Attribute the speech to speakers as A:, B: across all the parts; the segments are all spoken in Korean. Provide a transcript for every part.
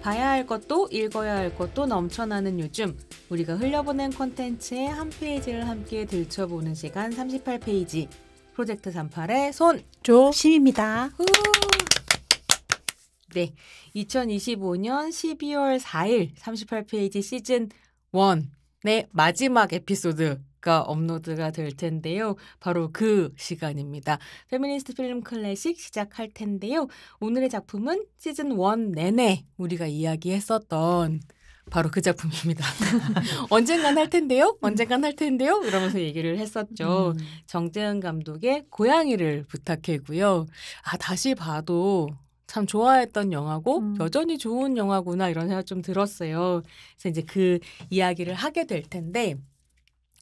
A: 봐야 할 것도 읽어야 할 것도 넘쳐나는 요즘 우리가 흘려보낸 콘텐츠의 한 페이지를 함께 들춰보는 시간 38페이지 프로젝트 38의
B: 손조심입니다.
A: 네, 2025년 12월 4일 38페이지 시즌 1의 마지막 에피소드가 업로드가 될 텐데요. 바로 그 시간입니다. 페미니스트 필름 클래식 시작할 텐데요. 오늘의 작품은 시즌 1 내내 우리가 이야기했었던 바로 그 작품입니다. 언젠간 할 텐데요? 언젠간 할 텐데요? 이러면서 얘기를 했었죠. 정재은 감독의 고양이를 부탁해고요. 다시 봐도 참 좋아했던 영화고 여전히 좋은 영화구나 이런 생각 좀 들었어요. 그래서 이제 그 이야기를 하게 될 텐데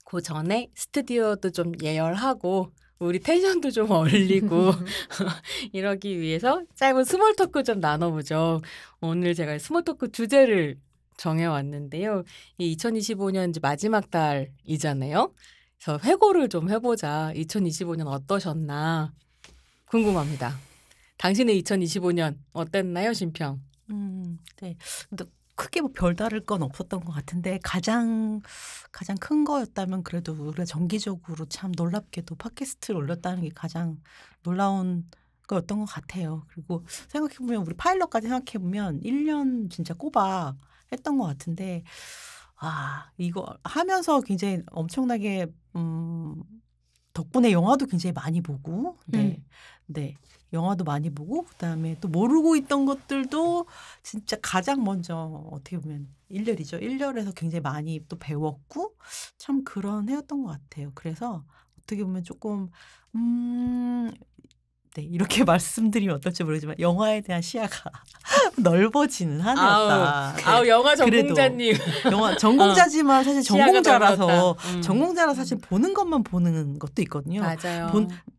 A: 그 전에 스튜디오도 좀 예열하고 우리 텐션도 좀 올리고 이러기 위해서 짧은 스몰 토크 좀 나눠보죠. 오늘 제가 스몰 토크 주제를 정해왔는데요. 이 2025년 이제 마지막 달이잖아요. 그래서 회고를 좀 해보자. 2025년 어떠셨나 궁금합니다. 당신의 2025년 어땠나요, 신평?
B: 네. 근데 크게 뭐 별다를 건 없었던 것 같은데 가장 큰 거였다면 그래도 우리가 정기적으로 참 놀랍게도 팟캐스트를 올렸다는 게 가장 놀라운 거였던 것 같아요. 그리고 생각해보면 우리 파일럿까지 생각해보면 1년 진짜 꼬박 했던 것 같은데 이거 하면서 굉장히 엄청나게 덕분에 영화도 굉장히 많이 보고 네. 영화도 많이 보고 그다음에 또 모르고 있던 것들도 진짜 가장 먼저 어떻게 보면 일렬이죠. 일렬에서 굉장히 많이 또 배웠고 참 그런 해였던 것 같아요. 그래서 어떻게 보면 조금 네, 이렇게 말씀드리면 어떨지 모르지만 영화에 대한 시야가 넓어지는 한 해였다.
A: 아우 영화 전공자님.
B: 영화 전공자지만 사실 전공자라서 사실 보는 것만 보는 것도 있거든요.
A: 맞아요.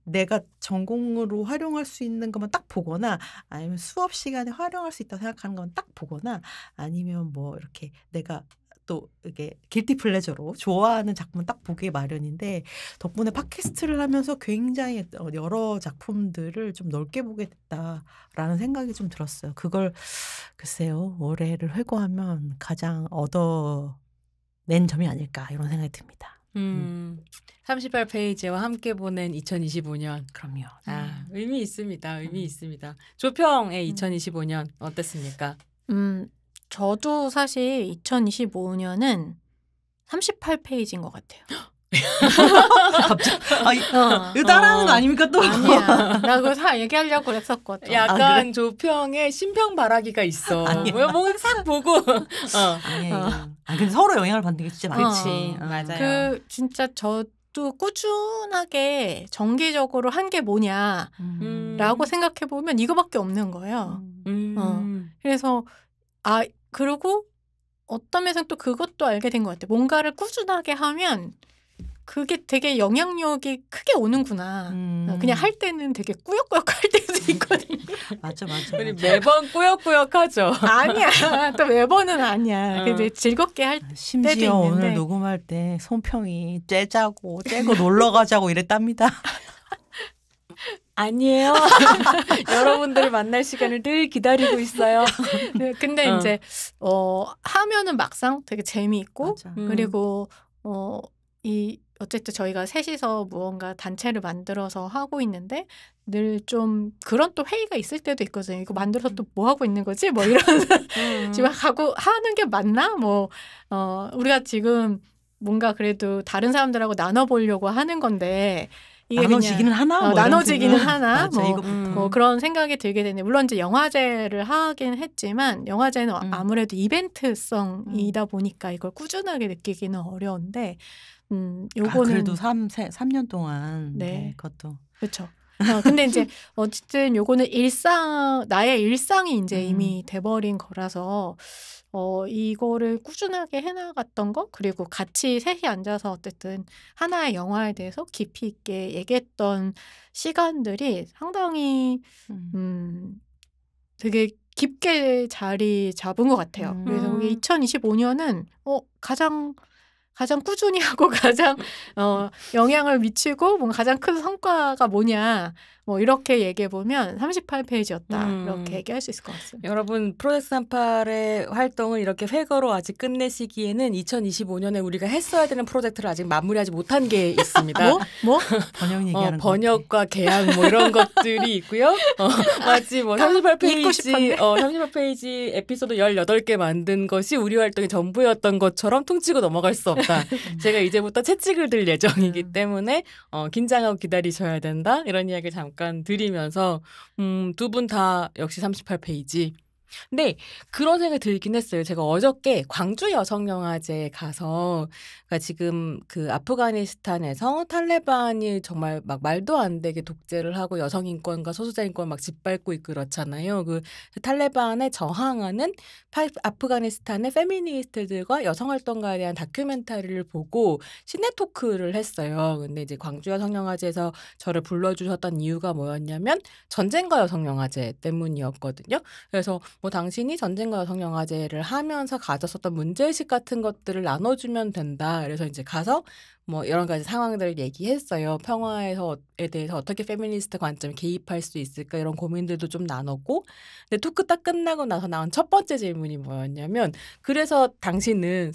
B: 내가 전공으로 활용할 수 있는 것만 딱 보거나 아니면 수업 시간에 활용할 수 있다고 생각하는 것만 딱 보거나 아니면 뭐 이렇게 내가 또 이게 길티 플레저로 좋아하는 작품은 딱 보기 마련인데 덕분에 팟캐스트를 하면서 굉장히 여러 작품들을 좀 넓게 보게 됐다라는 생각이 좀 들었어요. 그걸 글쎄요. 올해를 회고하면 가장 얻어낸 점이 아닐까 이런 생각이 듭니다.
A: 38페이지와 함께 보낸 2025년.
B: 그럼요.
A: 의미 있습니다. 의미 있습니다. 조평의 2025년 어땠습니까?
C: 저도 사실 2025년은 38페이지인 것 같아요.
B: 갑자기 이거 따라하는 거 아닙니까 또?
C: 아니야. 나 그거 얘기하려고 그랬었거든.
A: 약간
C: 그래?
A: 조평에 심평 바라기가 있어. 뭔가 싹 보고.
B: 아니야. 근데 서로 영향을 받는 게 진짜 많지.
A: 맞아요.
C: 진짜 저도 꾸준하게 정기적으로 한 게 뭐냐라고 생각해 보면 이거밖에 없는 거예요. 그래서 그리고 어떤 면에서는 또 그것도 알게 된 것 같아요. 뭔가를 꾸준하게 하면 그게 되게 영향력이 크게 오는구나. 그냥 할 때는 되게 꾸역꾸역 할 때도 있거든요.
B: 맞아.
A: 우리 매번 꾸역꾸역하죠.
C: 아니야. 또 매번은 아니야. 근데 즐겁게 할 때도 있는데.
B: 심지어 오늘 녹음할 때 손평이 째고 놀러 가자고 이랬답니다.
A: 아니에요. 여러분들을 만날 시간을 늘 기다리고 있어요.
C: 근데 이제 하면은 막상 되게 재미있고 그리고 어쨌든 저희가 셋이서 무언가 단체를 만들어서 하고 있는데 늘 좀 그런 또 회의가 있을 때도 있거든요. 이거 만들어서 또 뭐 하고 있는 거지? 뭐 이런 지금 하고 하는 게 맞나? 우리가 지금 뭔가 그래도 다른 사람들하고 나눠보려고 하는 건데 이게
B: 나눠지기는 하나?
C: 나눠지기는 하나?
B: 맞아,
C: 그런 생각이 들게 되네. 물론 이제 영화제를 하긴 했지만 영화제는 아무래도 이벤트성이다 보니까 이걸 꾸준하게 느끼기는 어려운데 요거는
B: 그래도 3년 동안 네, 그것도
C: 그렇죠. 근데 이제 어쨌든 요거는 나의 일상이 이제 이미 돼버린 거라서 이거를 꾸준하게 해나갔던 거 그리고 같이 셋이 앉아서 어쨌든 하나의 영화에 대해서 깊이 있게 얘기했던 시간들이 상당히 되게 깊게 자리 잡은 것 같아요. 그래서 우리 2025년은 가장 꾸준히 하고 가장 영향을 미치고 뭔가 가장 큰 성과가 뭐냐 뭐 이렇게 얘기해 보면 38페이지였다. 이렇게 얘기할 수 있을 것 같습니다.
A: 여러분 프로젝트 38의 활동을 이렇게 회거로 아직 끝내시기에는 2025년에 우리가 했어야 되는 프로젝트를 아직 마무리하지 못한 게 있습니다.
B: 뭐? 번역 얘기하는 거
A: 번역과 계약 뭐 이런 것들이 있고요. 마치 뭐 38페이지 에피소드 18개 만든 것이 우리 활동의 전부였던 것처럼 퉁치고 넘어갈 수 없다. 제가 이제부터 채찍을 들 예정이기 때문에 긴장하고 기다리셔야 된다. 이런 이야기를 잠깐 드리면서 두 분 다 역시 38페이지. 근데 그런 생각이 들긴 했어요. 제가 어저께 광주 여성영화제에 가서 그러니까 지금 그 아프가니스탄에서 탈레반이 정말 막 말도 안 되게 독재를 하고 여성 인권과 소수자 인권 막 짓밟고 있고 그렇잖아요. 그 탈레반에 저항하는 아프가니스탄의 페미니스트들과 여성활동가에 대한 다큐멘터리를 보고 시네토크를 했어요. 근데 이제 광주 여성영화제에서 저를 불러주셨던 이유가 뭐였냐면 전쟁과 여성영화제 때문이었거든요. 그래서 뭐 당신이 전쟁과 여성영화제를 하면서 가졌었던 문제의식 같은 것들을 나눠주면 된다. 그래서 이제 가서 뭐 여러 가지 상황들을 얘기했어요. 평화에 대해서 어떻게 페미니스트 관점이 개입할 수 있을까 이런 고민들도 좀 나눴고 근데 토크 딱 끝나고 나서 나온 첫 번째 질문이 뭐였냐면 그래서 당신은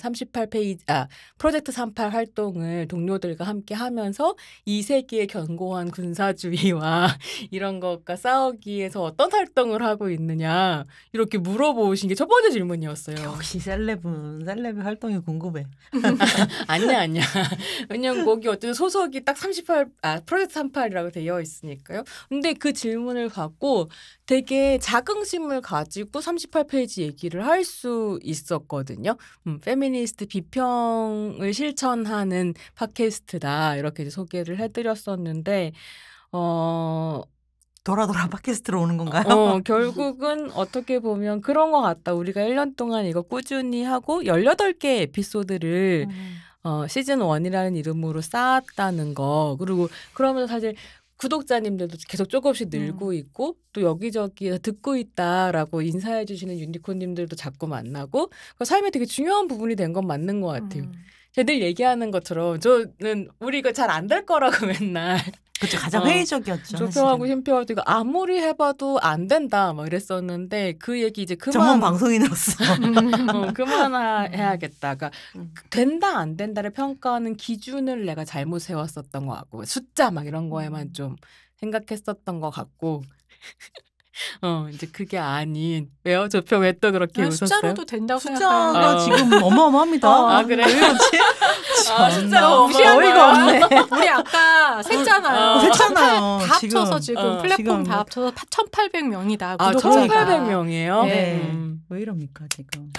A: 프로젝트 38 활동을 동료들과 함께 하면서 이 세기의 견고한 군사주의와 이런 것과 싸우기 위해서 어떤 활동을 하고 있느냐 이렇게 물어보신 게 첫 번째 질문이었어요.
B: 역시 셀레브 활동이 궁금해.
A: 아니야. 왜냐면 거기 어쨌든 소속이 딱 프로젝트 38이라고 되어 있으니까요. 근데 그 질문을 갖고 되게 자긍심을 가지고 38페이지 얘기를 할 수 있었거든요. 페미니스트 비평을 실천하는 팟캐스트다. 이렇게 이제 소개를 해드렸었는데
B: 돌아 팟캐스트로 오는 건가요?
A: 결국은 어떻게 보면 그런 것 같다. 우리가 1년 동안 이거 꾸준히 하고 18개 에피소드를 시즌 1이라는 이름으로 쌓았다는 거. 그리고 그러면서 사실 구독자님들도 계속 조금씩 늘고 있고 또 여기저기 듣고 있다라고 인사해 주시는 유니콘님들도 자꾸 만나고 삶에 되게 중요한 부분이 된 건 맞는 것 같아요. 쟤들 얘기하는 것처럼 저는 우리 이거 잘 안 될 거라고 맨날
B: 그렇죠. 가장 회의적이었죠.
A: 조평하고 심표하고 이거 아무리 해봐도 안 된다 막 이랬었는데 그 얘기 이제
B: 전문 방송인으로서
A: 그만해야겠다. 그러니까 된다 안 된다를 평가하는 기준을 내가 잘못 세웠었던 것 같고 숫자 막 이런 거에만 좀 생각했었던 것 같고 이제 그게 아닌 왜요? 조평 왜 또 그렇게 웃었어요?
C: 숫자로도 된다고
B: 숫자가
C: 생각하는
B: 지금 어마어마합니다.
A: 그래?
B: 왜 그렇지?
C: 숫자가
A: 무시한
C: 어이가 없네. 우리 아까 셌잖아요.
B: 셌잖아요.
C: 다 합쳐서 지금 플랫폼 다 합쳐서 1,800명이다.
A: 1,800명이에요?
B: 네. 왜 이럽니까 지금?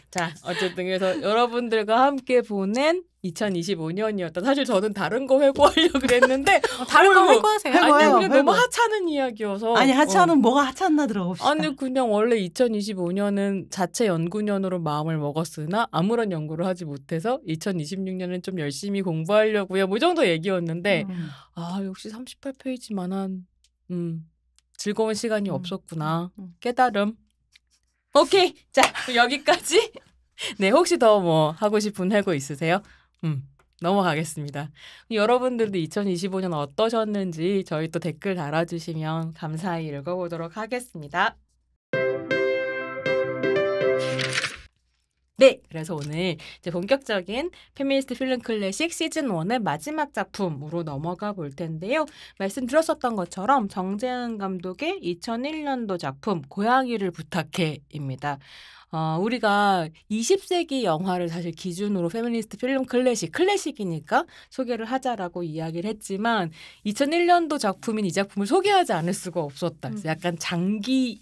A: 자, 어쨌든 그래서 여러분들과 함께 보낸 2025년이었다. 사실 저는 다른 거 회고하려고 그랬는데
C: 다른 거 회고하세요.
A: 아니 그냥 너무 하찮은 이야기여서.
B: 아니 하찮은 뭐가 하찮나 들어봅시다.
A: 아니 그냥 원래 2025년은 자체 연구년으로 마음을 먹었으나 아무런 연구를 하지 못해서 2026년은 좀 열심히 공부하려고요. 뭐 이 정도 얘기였는데 역시 38페이지만한 즐거운 시간이 없었구나. 깨달음. 오케이. 자, 여기까지. 네, 혹시 더 뭐 하고 싶은 회고 있으세요? 넘어가겠습니다. 여러분들도 2025년 어떠셨는지 저희 또 댓글 달아주시면 감사히 읽어보도록 하겠습니다. 네, 그래서 오늘 이제 본격적인 페미니스트 필름 클래식 시즌 1의 마지막 작품으로 넘어가 볼 텐데요. 말씀드렸었던 것처럼 정재은 감독의 2001년도 작품 고양이를 부탁해입니다. 우리가 20세기 영화를 사실 기준으로 페미니스트 필름 클래식이니까 소개를 하자라고 이야기를 했지만 2001년도 작품인 이 작품을 소개하지 않을 수가 없었다. 약간 장기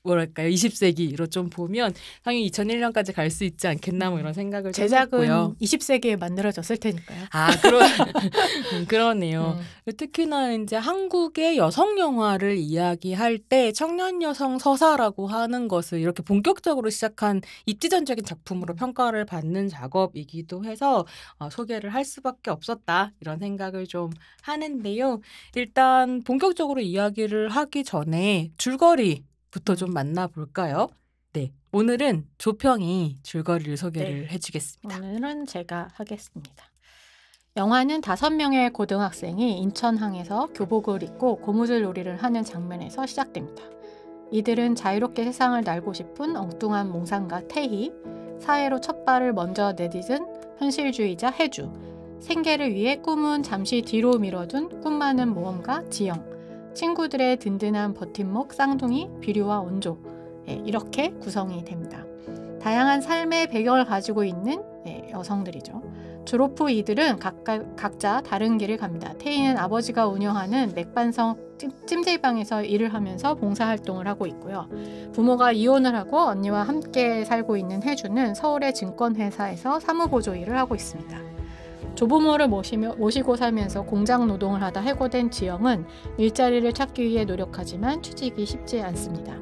A: 20세기로 좀 보면 당연히 2001년까지 갈 수 있지 않겠나 뭐 이런 생각을
C: 제작은
A: 했고요.
C: 20세기에 만들어졌을 테니까요.
A: 그러네요. 특히나 이제 한국의 여성 영화를 이야기할 때 청년 여성 서사라고 하는 것을 이렇게 본격적으로 시작한 입지전적인 작품으로 평가를 받는 작업이기도 해서 소개를 할 수밖에 없었다 이런 생각을 좀 하는데요. 일단 본격적으로 이야기를 하기 전에 줄거리부터 좀 만나볼까요? 네, 오늘은 조평이 줄거리를 소개를 해주겠습니다.
C: 오늘은 제가 하겠습니다. 영화는 5명의 고등학생이 인천항에서 교복을 입고 고무줄 놀이를 하는 장면에서 시작됩니다. 이들은 자유롭게 세상을 날고 싶은 엉뚱한 몽상가 태희, 사회로 첫 발을 먼저 내딛은 현실주의자 혜주, 생계를 위해 꿈은 잠시 뒤로 미뤄둔 꿈 많은 모험가 지영, 친구들의 든든한 버팀목 쌍둥이 비류와 온조, 이렇게 구성이 됩니다. 다양한 삶의 배경을 가지고 있는 여성들이죠. 졸업 후 이들은 각자 다른 길을 갑니다. 태희는 아버지가 운영하는 맥반석 찜질방에서 일을 하면서 봉사활동을 하고 있고요. 부모가 이혼을 하고 언니와 함께 살고 있는 혜주는 서울의 증권회사에서 사무보조 일을 하고 있습니다. 조부모를 모시고 살면서 공장 노동을 하다 해고된 지영은 일자리를 찾기 위해 노력하지만 취직이 쉽지 않습니다.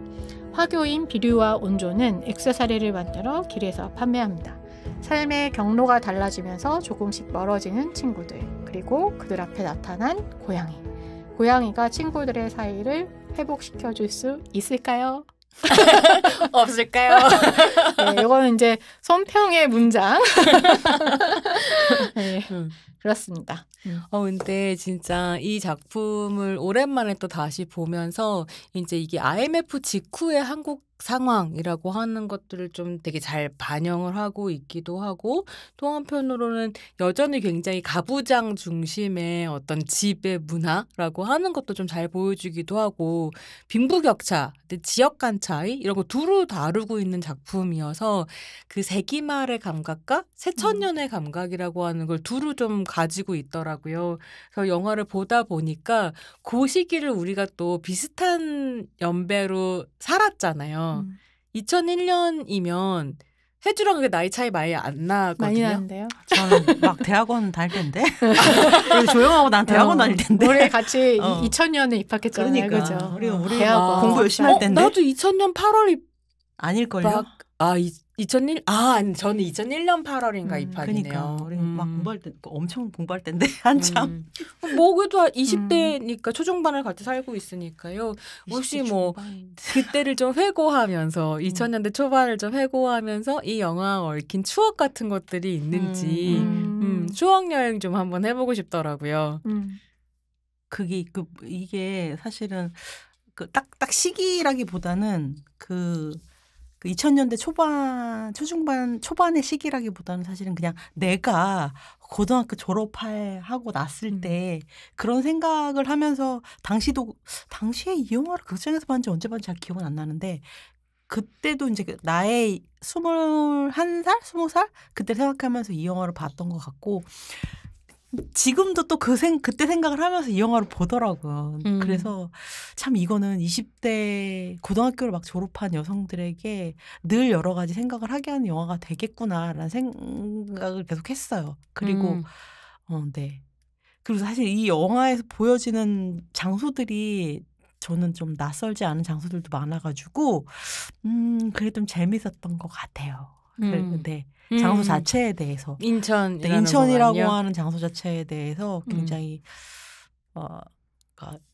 C: 화교인 비류와 온조는 액세서리를 만들어 길에서 판매합니다. 삶의 경로가 달라지면서 조금씩 멀어지는 친구들, 그리고 그들 앞에 나타난 고양이. 고양이가 친구들의 사이를 회복시켜줄 수 있을까요?
A: 없을까요?
C: 네, 이거는 이제 손평의 문장. 네, 그렇습니다.
A: 근데 진짜 이 작품을 오랜만에 또 다시 보면서 이제 이게 IMF 직후의 한국 상황이라고 하는 것들을 좀 되게 잘 반영을 하고 있기도 하고, 또 한편으로는 여전히 굉장히 가부장 중심의 어떤 집의 문화라고 하는 것도 좀 잘 보여주기도 하고, 빈부격차, 지역 간 차이 이런 거 두루 다루고 있는 작품이어서 그 세기말의 감각과 새천년의 감각이라고 하는 걸 두루 좀 가지고 있더라고요. 그래서 영화를 보다 보니까 그 시기를 우리가 또 비슷한 연배로 살았잖아요. 2001년이면 혜주랑 그게 나이 차이 많이 안 나거든요.
C: 많이 나는데요.
B: 저는 막 대학원 다닐 텐데. 조용하고 난 대학원 다닐 텐데.
C: 우리 같이 2000년에 입학했잖아요.
B: 그러니까.
C: 그죠?
B: 우리
C: 대학원.
B: 공부 열심히 할 텐데.
A: 나도 2000년 8월
B: 아닐걸요?
A: 2001? 아니, 저는 2001년 8월인가 입학이네요.
B: 그러니까 우리 막 공부할 때 엄청 공부할 때인데 한참.
A: 뭐 그래도 20대니까 초중반을 같이 살고 있으니까요. 혹시 뭐 그때를 좀 회고하면서 2000년대 초반을 좀 회고하면서 이 영화와 얽힌 추억 같은 것들이 있는지 추억 여행 좀 한번 해보고 싶더라고요.
B: 이게 사실은 딱 시기라기보다는 그 2000년대 초반의 시기라기보다는 사실은 그냥 내가 고등학교 졸업하고 났을 때 그런 생각을 하면서 당시에 이 영화를 극장에서 봤는지 언제 봤는지 잘 기억은 안 나는데, 그때도 이제 나의 21살? 20살? 그때 생각하면서 이 영화를 봤던 것 같고, 지금도 또 그때 생각을 하면서 이 영화를 보더라고요. 그래서 참 이거는 20대 고등학교를 막 졸업한 여성들에게 늘 여러 가지 생각을 하게 하는 영화가 되겠구나라는 생각을 계속 했어요. 그리고 네. 그리고 사실 이 영화에서 보여지는 장소들이 저는 좀 낯설지 않은 장소들도 많아가지고 그게 좀 재밌었던 것 같아요. 네. 장소 자체에 대해서 인천이라고 하는 장소 자체에 대해서 굉장히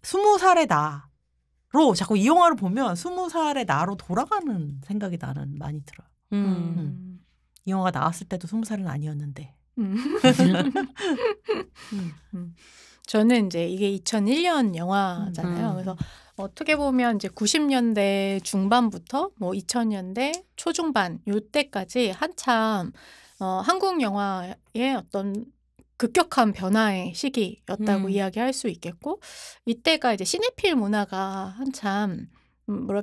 B: 20살의 나로 자꾸 이 영화를 보면 20살의 나로 돌아가는 생각이 나는 많이 들어요. 이 영화가 나왔을 때도 20살은 아니었는데.
C: 저는 이제 이게 2001년 영화잖아요. 그래서 어떻게 보면 이제 90년대 중반부터 뭐 2000년대 초중반 요때까지 한참 한국 영화의 어떤 급격한 변화의 시기였다고 이야기할 수 있겠고, 이때가 이제 시네필 문화가 한참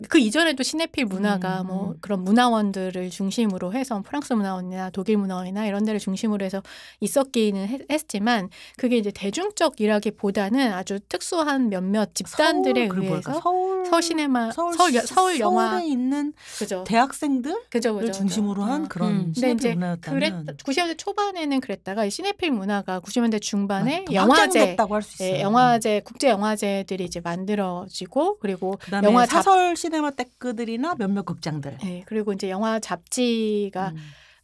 C: 그 이전에도 시네필 문화가 뭐 그런 문화원들을 중심으로 해서 프랑스 문화원이나 독일 문화원이나 이런 데를 중심으로 해서 있었기는 했지만, 그게 이제 대중적이라기보다는 아주 특수한 몇몇 집단들에 의해서 서울 시네마, 서울 영화
B: 서울에 있는
C: 그죠.
B: 대학생들을
C: 그죠.
B: 중심으로 한 그런 시네필 문화였다면,
C: 90년대 초반에는 그랬다가 시네필 문화가 90년대 중반에
B: 영화제, 할 수 있어요.
C: 영화제, 국제 영화제들이 이제 만들어지고, 그리고
B: 영화 사설 시네마테크들이나 몇몇 극장들.
C: 네, 그리고 이제 영화 잡지가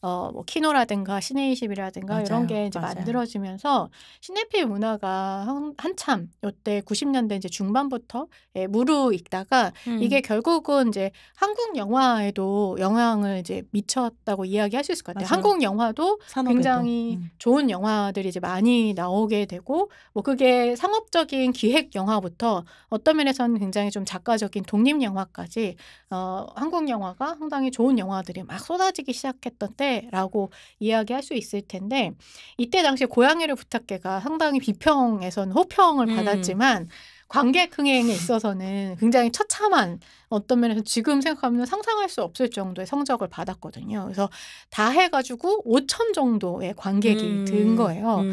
C: 뭐 키노라든가 시네20이라든가 이런 게 이제
B: 맞아요.
C: 만들어지면서 시네필 문화가 한참 이때 90년대 이제 중반부터 무르익다가 이게 결국은 이제 한국 영화에도 영향을 이제 미쳤다고 이야기할 수 있을 것 같아요.
B: 맞아요.
C: 한국 영화도
B: 산업에도.
C: 굉장히 좋은 영화들이 이제 많이 나오게 되고 뭐 그게 상업적인 기획 영화부터 어떤 면에서는 굉장히 좀 작가적인 독립 영화까지 한국 영화가 상당히 좋은 영화들이 막 쏟아지기 시작했던 때라고 이야기할 수 있을 텐데 이때 당시 고양이를 부탁해가 상당히 비평에서는 호평을 받았지만 관객 흥행에 있어서는 굉장히 처참한 어떤 면에서 지금 생각하면 상상할 수 없을 정도의 성적을 받았거든요. 그래서 다 해가지고 5천 정도의 관객이 든 거예요.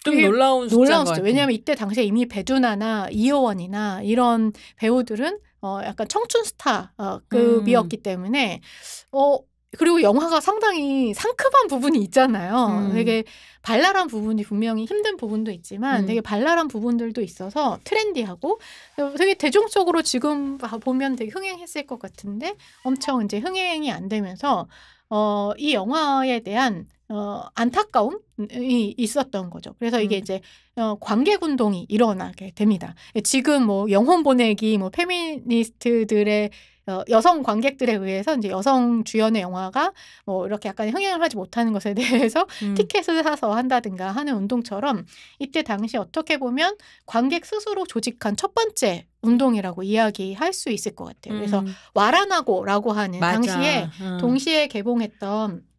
A: 좀 놀라운 숫자인 것 같아요.
C: 왜냐하면 이때 당시에 이미 배두나나 이효원이나 이런 배우들은 약간 청춘 스타급이었기 때문에 그리고 영화가 상당히 상큼한 부분이 있잖아요. 되게 발랄한 부분이 분명히 힘든 부분도 있지만 되게 발랄한 부분들도 있어서 트렌디하고 되게 대중적으로 지금 보면 되게 흥행했을 것 같은데 엄청 이제 흥행이 안 되면서 이 영화에 대한 안타까움이 있었던 거죠. 그래서 이게 이제 관객 운동이 일어나게 됩니다. 지금 뭐 영혼 보내기, 뭐 페미니스트들의 여성 관객들에 의해서 이제 여성 주연의 영화가 뭐 이렇게 약간 흥행을 하지 못하는 것에 대해서 티켓을 사서 한다든가 하는 운동처럼 이때 당시 어떻게 보면 관객 스스로 조직한 첫 번째 운동이라고 이야기할 수 있을 것 같아요. 그래서 와라나고라고 하는
A: 맞아.
C: 당시에 동시에 개봉했던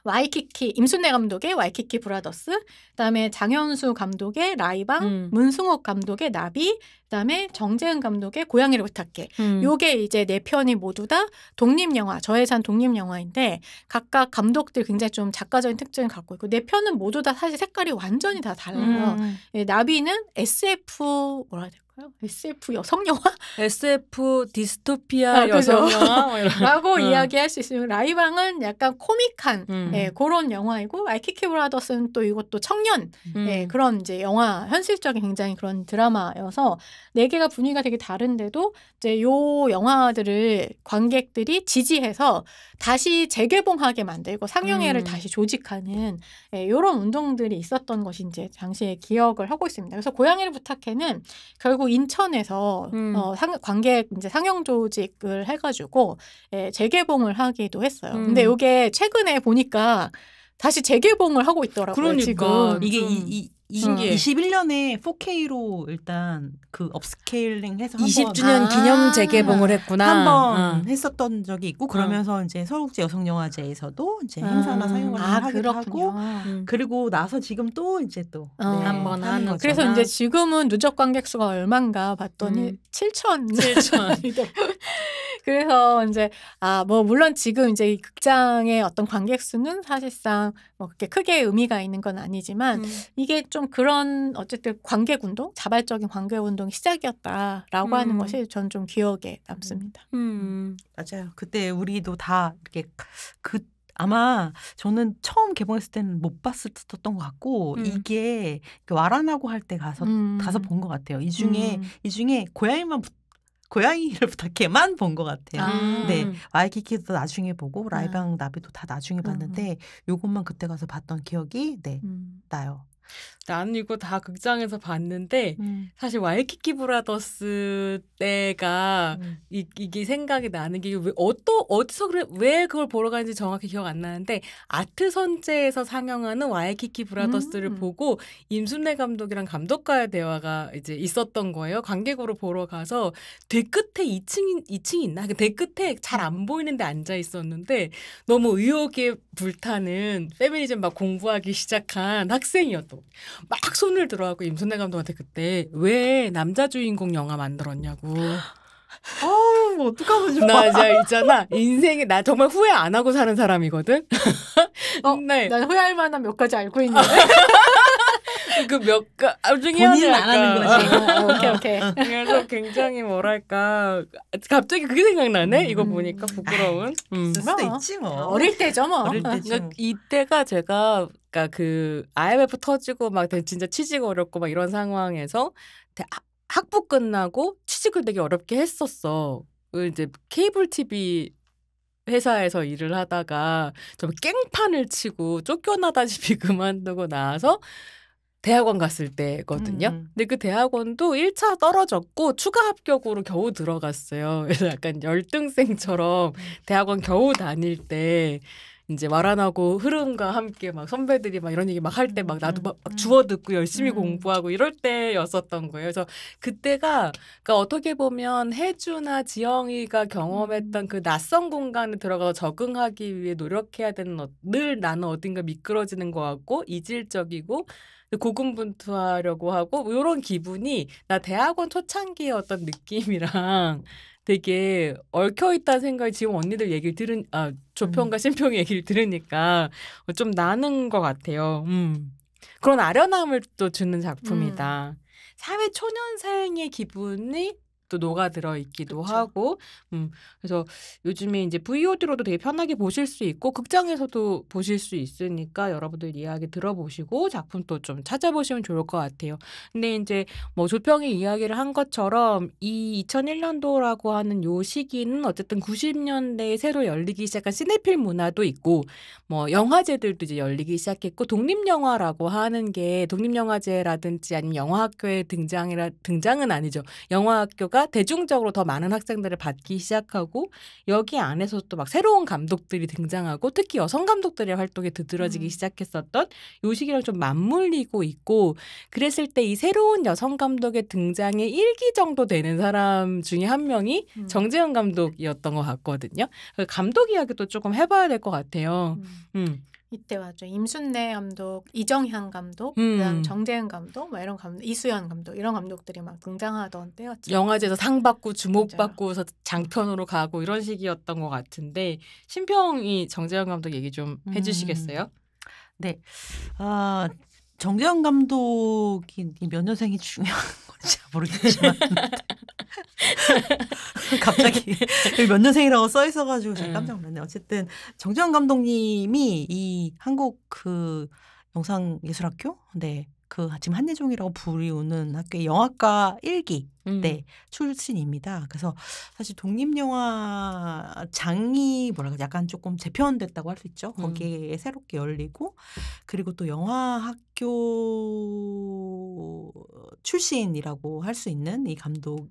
C: 와이키키 임순례 감독의 와이키키 브라더스, 그다음에 장현수 감독의 라이방, 문승옥 감독의 나비, 그다음에 정재은 감독의 고양이를 부탁해. 요게 이제 네 편이 모두 다 독립 영화, 저예산 독립 영화인데 각각 감독들 굉장히 좀 작가적인 특징을 갖고 있고 네 편은 모두 다 사실 색깔이 완전히 다 달라요. 나비는 SF 뭐라 해야 될까요? SF 여성 영화?
A: SF 디스토피아 여성 영화
C: 라고 이야기할 수 있어요. 라이방은 약간 코믹한 그런 영화이고 와이키키 브라더스는 또 이것도 청년 그런 이제 영화 현실적인 굉장히 그런 드라마여서 네 개가 분위기가 되게 다른데도 이제 요 영화들을 관객들이 지지해서 다시 재개봉하게 만들고 상영회를 다시 조직하는 이런 운동들이 있었던 것이 이제 당시에 기억을 하고 있습니다. 그래서 고양이를 부탁해는 결국 인천에서 관객 이제 상영 조직을 해가지고 재개봉을 하기도 했어요. 근데 이게 최근에 보니까 다시 재개봉을 하고 있더라고요.
A: 그러니까
C: 지금.
B: 이게
A: 신기해.
B: 21년에 4K로 일단 그 업스케일링해서
A: 20주년 기념 재개봉을 했구나.
B: 한번 했었던 적이 있고 그러면서 이제 서울국제 여성영화제에서도 이제 행사나 상영을 하기도 하고 그리고 나서 지금 또 이제 또
A: 한번 하는 거죠.
C: 그래서 이제 지금은 누적 관객 수가 얼마인가 봤더니 7천. 그래서 이제 뭐 물론 지금 이제 이 극장의 어떤 관객 수는 사실상 뭐 그렇게 크게 의미가 있는 건 아니지만 이게 좀 그런 어쨌든 관객 운동, 자발적인 관객 운동이 시작이었다라고 하는 것이 전 좀 기억에 남습니다.
B: 맞아요. 그때 우리도 다 이렇게 아마 저는 처음 개봉했을 때는 못 봤었던 것 같고 이게 와라나고 할 때 가서 본 것 같아요. 이 중에 고양이를 부탁해만 본 것 같아요. 네, 와이키키도 나중에 보고 라이방 나비도 다 나중에 봤는데 요것만 그때 가서 봤던 기억이 나요.
A: 나는 이거 다 극장에서 봤는데 사실 와이키키 브라더스 때가 이게 생각이 나는 게 어디서 왜 그걸 보러 가는지 정확히 기억 안 나는데 아트 선제에서 상영하는 와이키키 브라더스를 보고 임순례 감독이랑 감독과의 대화가 이제 있었던 거예요. 관객으로 보러 가서 뒤끝에 2층이 있나? 뒤끝에 잘 안 보이는데 앉아 있었는데 너무 의욕에 불타는 페미니즘 막 공부하기 시작한 학생이었던 막 손을 들어하고 임순례 감독한테 그때 왜 남자 주인공 영화 만들었냐고.
B: 뭐 어떡하면 좋아.
A: 나 진짜 있잖아. 인생에 나 정말 후회 안 하고 사는 사람이거든.
C: 네. 난 후회할 만한 몇 가지 알고 있는데.
A: 그 몇 중에
B: 본인은 안 하는
C: 거지. 오케이.
A: 그래서 굉장히 뭐랄까 갑자기 그게 생각나네. 이거 보니까 부끄러운.
B: 쓸 수도 있지 뭐.
C: 어릴 때죠 뭐.
A: 그러니까 이때가 제가 그러니까 그 IMF 터지고 막 진짜 취직 어렵고 막 이런 상황에서 학부 끝나고 취직을 되게 어렵게 했었어. 이제 케이블 TV 회사에서 일을 하다가 좀 깽판을 치고 쫓겨나다시피 그만두고 나와서 대학원 갔을 때거든요. 근데 그 대학원도 1차 떨어졌고 추가 합격으로 겨우 들어갔어요. 그래서 약간 열등생처럼 대학원 겨우 다닐 때 이제 말 안 하고 흐름과 함께 막 선배들이 막 이런 얘기 막 할 때 막 나도 막 주워 듣고 열심히 공부하고 이럴 때였었던 거예요. 그래서 그때가 그러니까 어떻게 보면 혜주나 지영이가 경험했던 그 낯선 공간에 들어가서 적응하기 위해 노력해야 되는 늘 나는 어딘가 미끄러지는 것 같고 이질적이고 고군분투하려고 하고 뭐 이런 기분이 나 대학원 초창기의 어떤 느낌이랑 되게 얽혀있다는 생각이 지금 언니들 얘기를 조평과 심평의 얘기를 들으니까 좀 나는 것 같아요. 그런 아련함을 또 주는 작품이다. 사회 초년생의 기분이 또 녹아들어 있기도
C: 그쵸.
A: 하고, 그래서 요즘에 이제 VOD로도 되게 편하게 보실 수 있고 극장에서도 보실 수 있으니까 여러분들 이야기 들어보시고 작품도 좀 찾아보시면 좋을 것 같아요. 근데 이제 뭐 조평이 이야기를 한 것처럼 이 2001년도라고 하는 요 시기는 어쨌든 90년대에 새로 열리기 시작한 시네필 문화도 있고, 뭐 영화제들도 이제 열리기 시작했고, 독립영화라고 하는 게 독립영화제라든지 아니면 영화학교에 등장은 아니죠. 영화학교가 대중적으로 더 많은 학생들을 받기 시작하고 여기 안에서 또 막 새로운 감독들이 등장하고 특히 여성 감독들의 활동이 두드러지기 시작했었던 요 시기랑 좀 맞물리고 있고, 그랬을 때 이 새로운 여성 감독의 등장에 1기 정도 되는 사람 중에 한 명이 정재은 감독이었던 것 같거든요. 감독 이야기도 조금 해봐야 될 것 같아요.
C: 이때 맞죠. 임순례 감독, 이정향 감독, 그다음 정재은 감독, 뭐 이런 감독, 이수연 감독 이런 감독들이 막 등장하던 때였죠.
A: 영화제에서 상 받고 주목받고서 장편으로 가고 이런 시기였던 것 같은데 심평이 정재현 감독 얘기 좀 해주시겠어요?
B: 네, 정재현 감독이 몇 년생이 중요한 건지 모르겠지만 갑자기 몇 년생이라고 써 있어가지고 제가 깜짝 놀랐네. 어쨌든 정재현 감독님이 이 한국 그 영상예술학교, 네, 그 지금 한예종이라고 부르는 학교의 영화과 1기 네, 출신입니다. 그래서 사실 독립영화 장이 뭐랄까 약간 조금 재편됐다고 할 수 있죠. 거기에 새롭게 열리고, 그리고 또 영화학교 출신이라고 할 수 있는 이 감독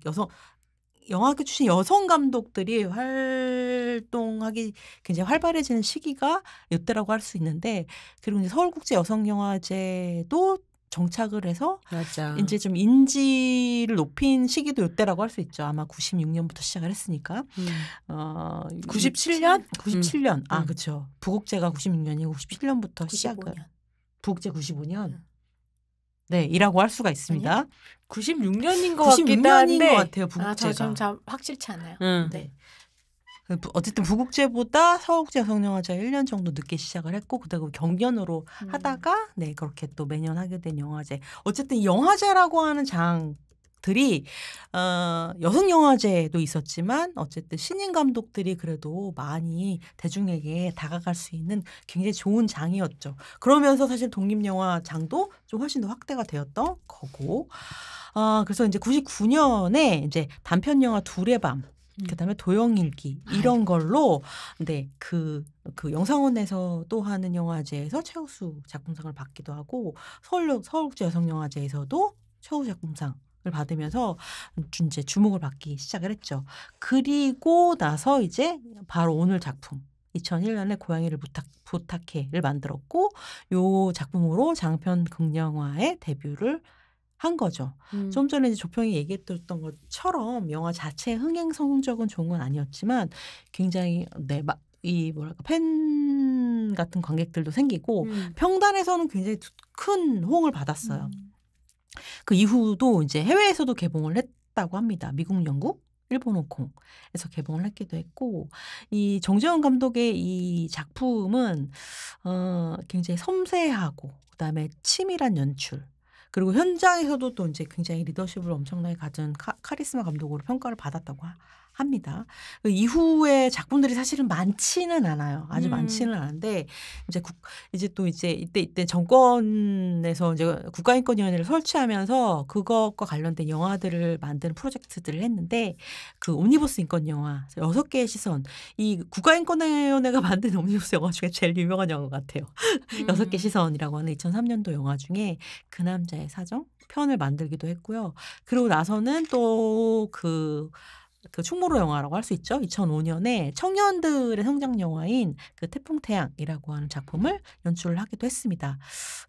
B: 영화학교 출신 여성 감독들이 활동하기 굉장히 활발해지는 시기가 이때라고 할 수 있는데, 그리고 이제 서울국제여성영화제도 정착을 해서
A: 맞아.
B: 이제 좀 인지를 높인 시기도 이때라고 할 수 있죠. 아마 96년부터 시작을 했으니까.
A: 97년?
B: 97년. 아, 그렇죠. 부국제가 96년이고 97년부터
C: 95년.
B: 시작을. 부국제 95년. 네, 이라고 할 수가 있습니다.
A: 96년인 것 같기도
B: 96년인 것
A: 한데
B: 같아요. 부국제가.
C: 저 지금 확실치 않아요.
B: 네. 어쨌든 부국제보다 서울국제여성영화제 1년 정도 늦게 시작을 했고, 그다음에 경연으로 하다가 네, 그렇게 또 매년 하게 된 영화제. 어쨌든 이 영화제라고 하는 장들이 여성 영화제도 있었지만 어쨌든 신인 감독들이 그래도 많이 대중에게 다가갈 수 있는 굉장히 좋은 장이었죠. 그러면서 사실 독립영화 장도 좀 훨씬 더 확대가 되었던 거고. 그래서 이제 99년에 이제 단편 영화 둘의 밤, 그다음에 도영일기 이런 걸로 네, 그 영상원에서 또 하는 영화제에서 최우수 작품상을 받기도 하고, 서울국제여성영화제에서도 최우수 작품상을 받으면서 이제 주목을 받기 시작을 했죠. 그리고 나서 이제 바로 오늘 작품 2001년에 고양이를 부탁해를 만들었고, 요 작품으로 장편 극영화의 데뷔를 한 거죠. 좀 전에 이제 조평이 얘기했던 것처럼 영화 자체의 흥행 성적은 좋은 건 아니었지만 굉장히 이 뭐랄까 팬 같은 관객들도 생기고 평단에서는 굉장히 큰 호응을 받았어요. 그 이후도 이제 해외에서도 개봉을 했다고 합니다. 미국, 영국, 일본, 홍콩에서 개봉을 했기도 했고, 이 정재현 감독의 이 작품은 굉장히 섬세하고 그다음에 치밀한 연출, 그리고 현장에서도 또 이제 굉장히 리더십을 엄청나게 가진 카리스마 감독으로 평가를 받았다고 합니다. 그 이후에 작품들이 사실은 많지는 않아요. 아주 많지는 않은데 이때 정권에서 이제 국가인권위원회를 설치하면서 그것과 관련된 영화들을 만드는 프로젝트들을 했는데 그 옴니버스 인권 영화 6개의 시선 이 국가인권위원회가 만든 옴니버스 영화 중에 제일 유명한 영화 같아요. 6개 시선이라고 하는 2003년도 영화 중에 그 남자의 사정 편을 만들기도 했고요. 그리고 나서는 또 그 충무로 영화라고 할 수 있죠. 2005년에 청년들의 성장 영화인 그 태풍태양이라고 하는 작품을 연출을 하기도 했습니다.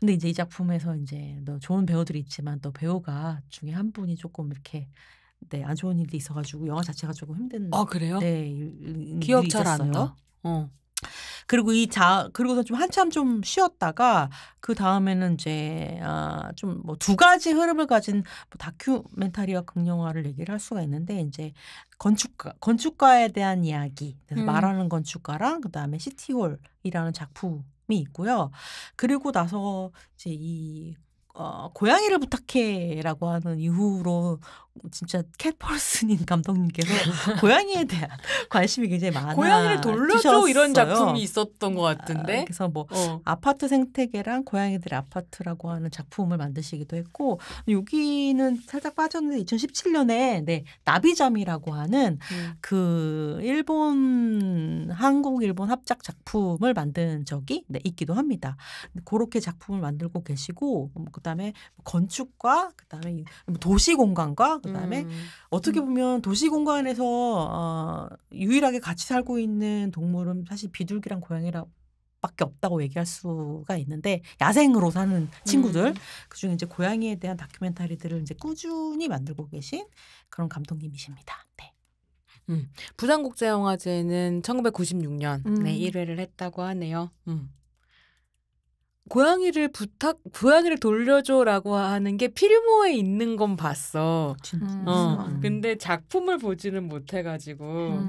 B: 근데 이제 이 작품에서 이제 너 좋은 배우들이 있지만 또 배우가 중에 한 분이 조금 이렇게 안 좋은 일이 있어가지고 영화 자체가 조금 힘든.
A: 그래요?
B: 네,
A: 기억 잘 안 나?
B: 그리고 그리고서 좀 한참 좀 쉬었다가 그 다음에는 이제 좀 뭐 2가지 흐름을 가진 뭐 다큐멘터리와 극영화를 얘기를 할 수가 있는데 이제 건축가에 대한 이야기, 그래서 말하는 건축가랑 그 다음에 시티홀이라는 작품이 있고요. 그리고 나서 이제 고양이를 부탁해라고 하는 이후로 진짜 캣 펄슨인 감독님께서 고양이에 대한 관심이 굉장히 많아.
A: 고양이를 돌려줘 이런 작품이 있었던 것 같은데.
B: 그래서 뭐 아파트 생태계랑 고양이들의 아파트라고 하는 작품을 만드시기도 했고 여기는 살짝 빠졌는데 2017년에 나비잠이라고 하는 그 한국 일본 합작 작품을 만든 적이 있기도 합니다. 그렇게 작품을 만들고 계시고 그다음에 건축과 그다음에 도시공간과 그다음에 어떻게 보면 도시공간에서 유일하게 같이 살고 있는 동물은 사실 비둘기랑 고양이랑 밖에 없다고 얘기할 수가 있는데 야생으로 사는 친구들 그중에 이제 고양이에 대한 다큐멘터리들을 이제 꾸준히 만들고 계신 그런 감독님이십니다. 네.
A: 부산국제영화제는 1996년에 1회를 했다고 하네요. 고양이를 돌려줘라고 하는 게 필모에 있는 건 봤어. 근데 작품을 보지는 못해가지고.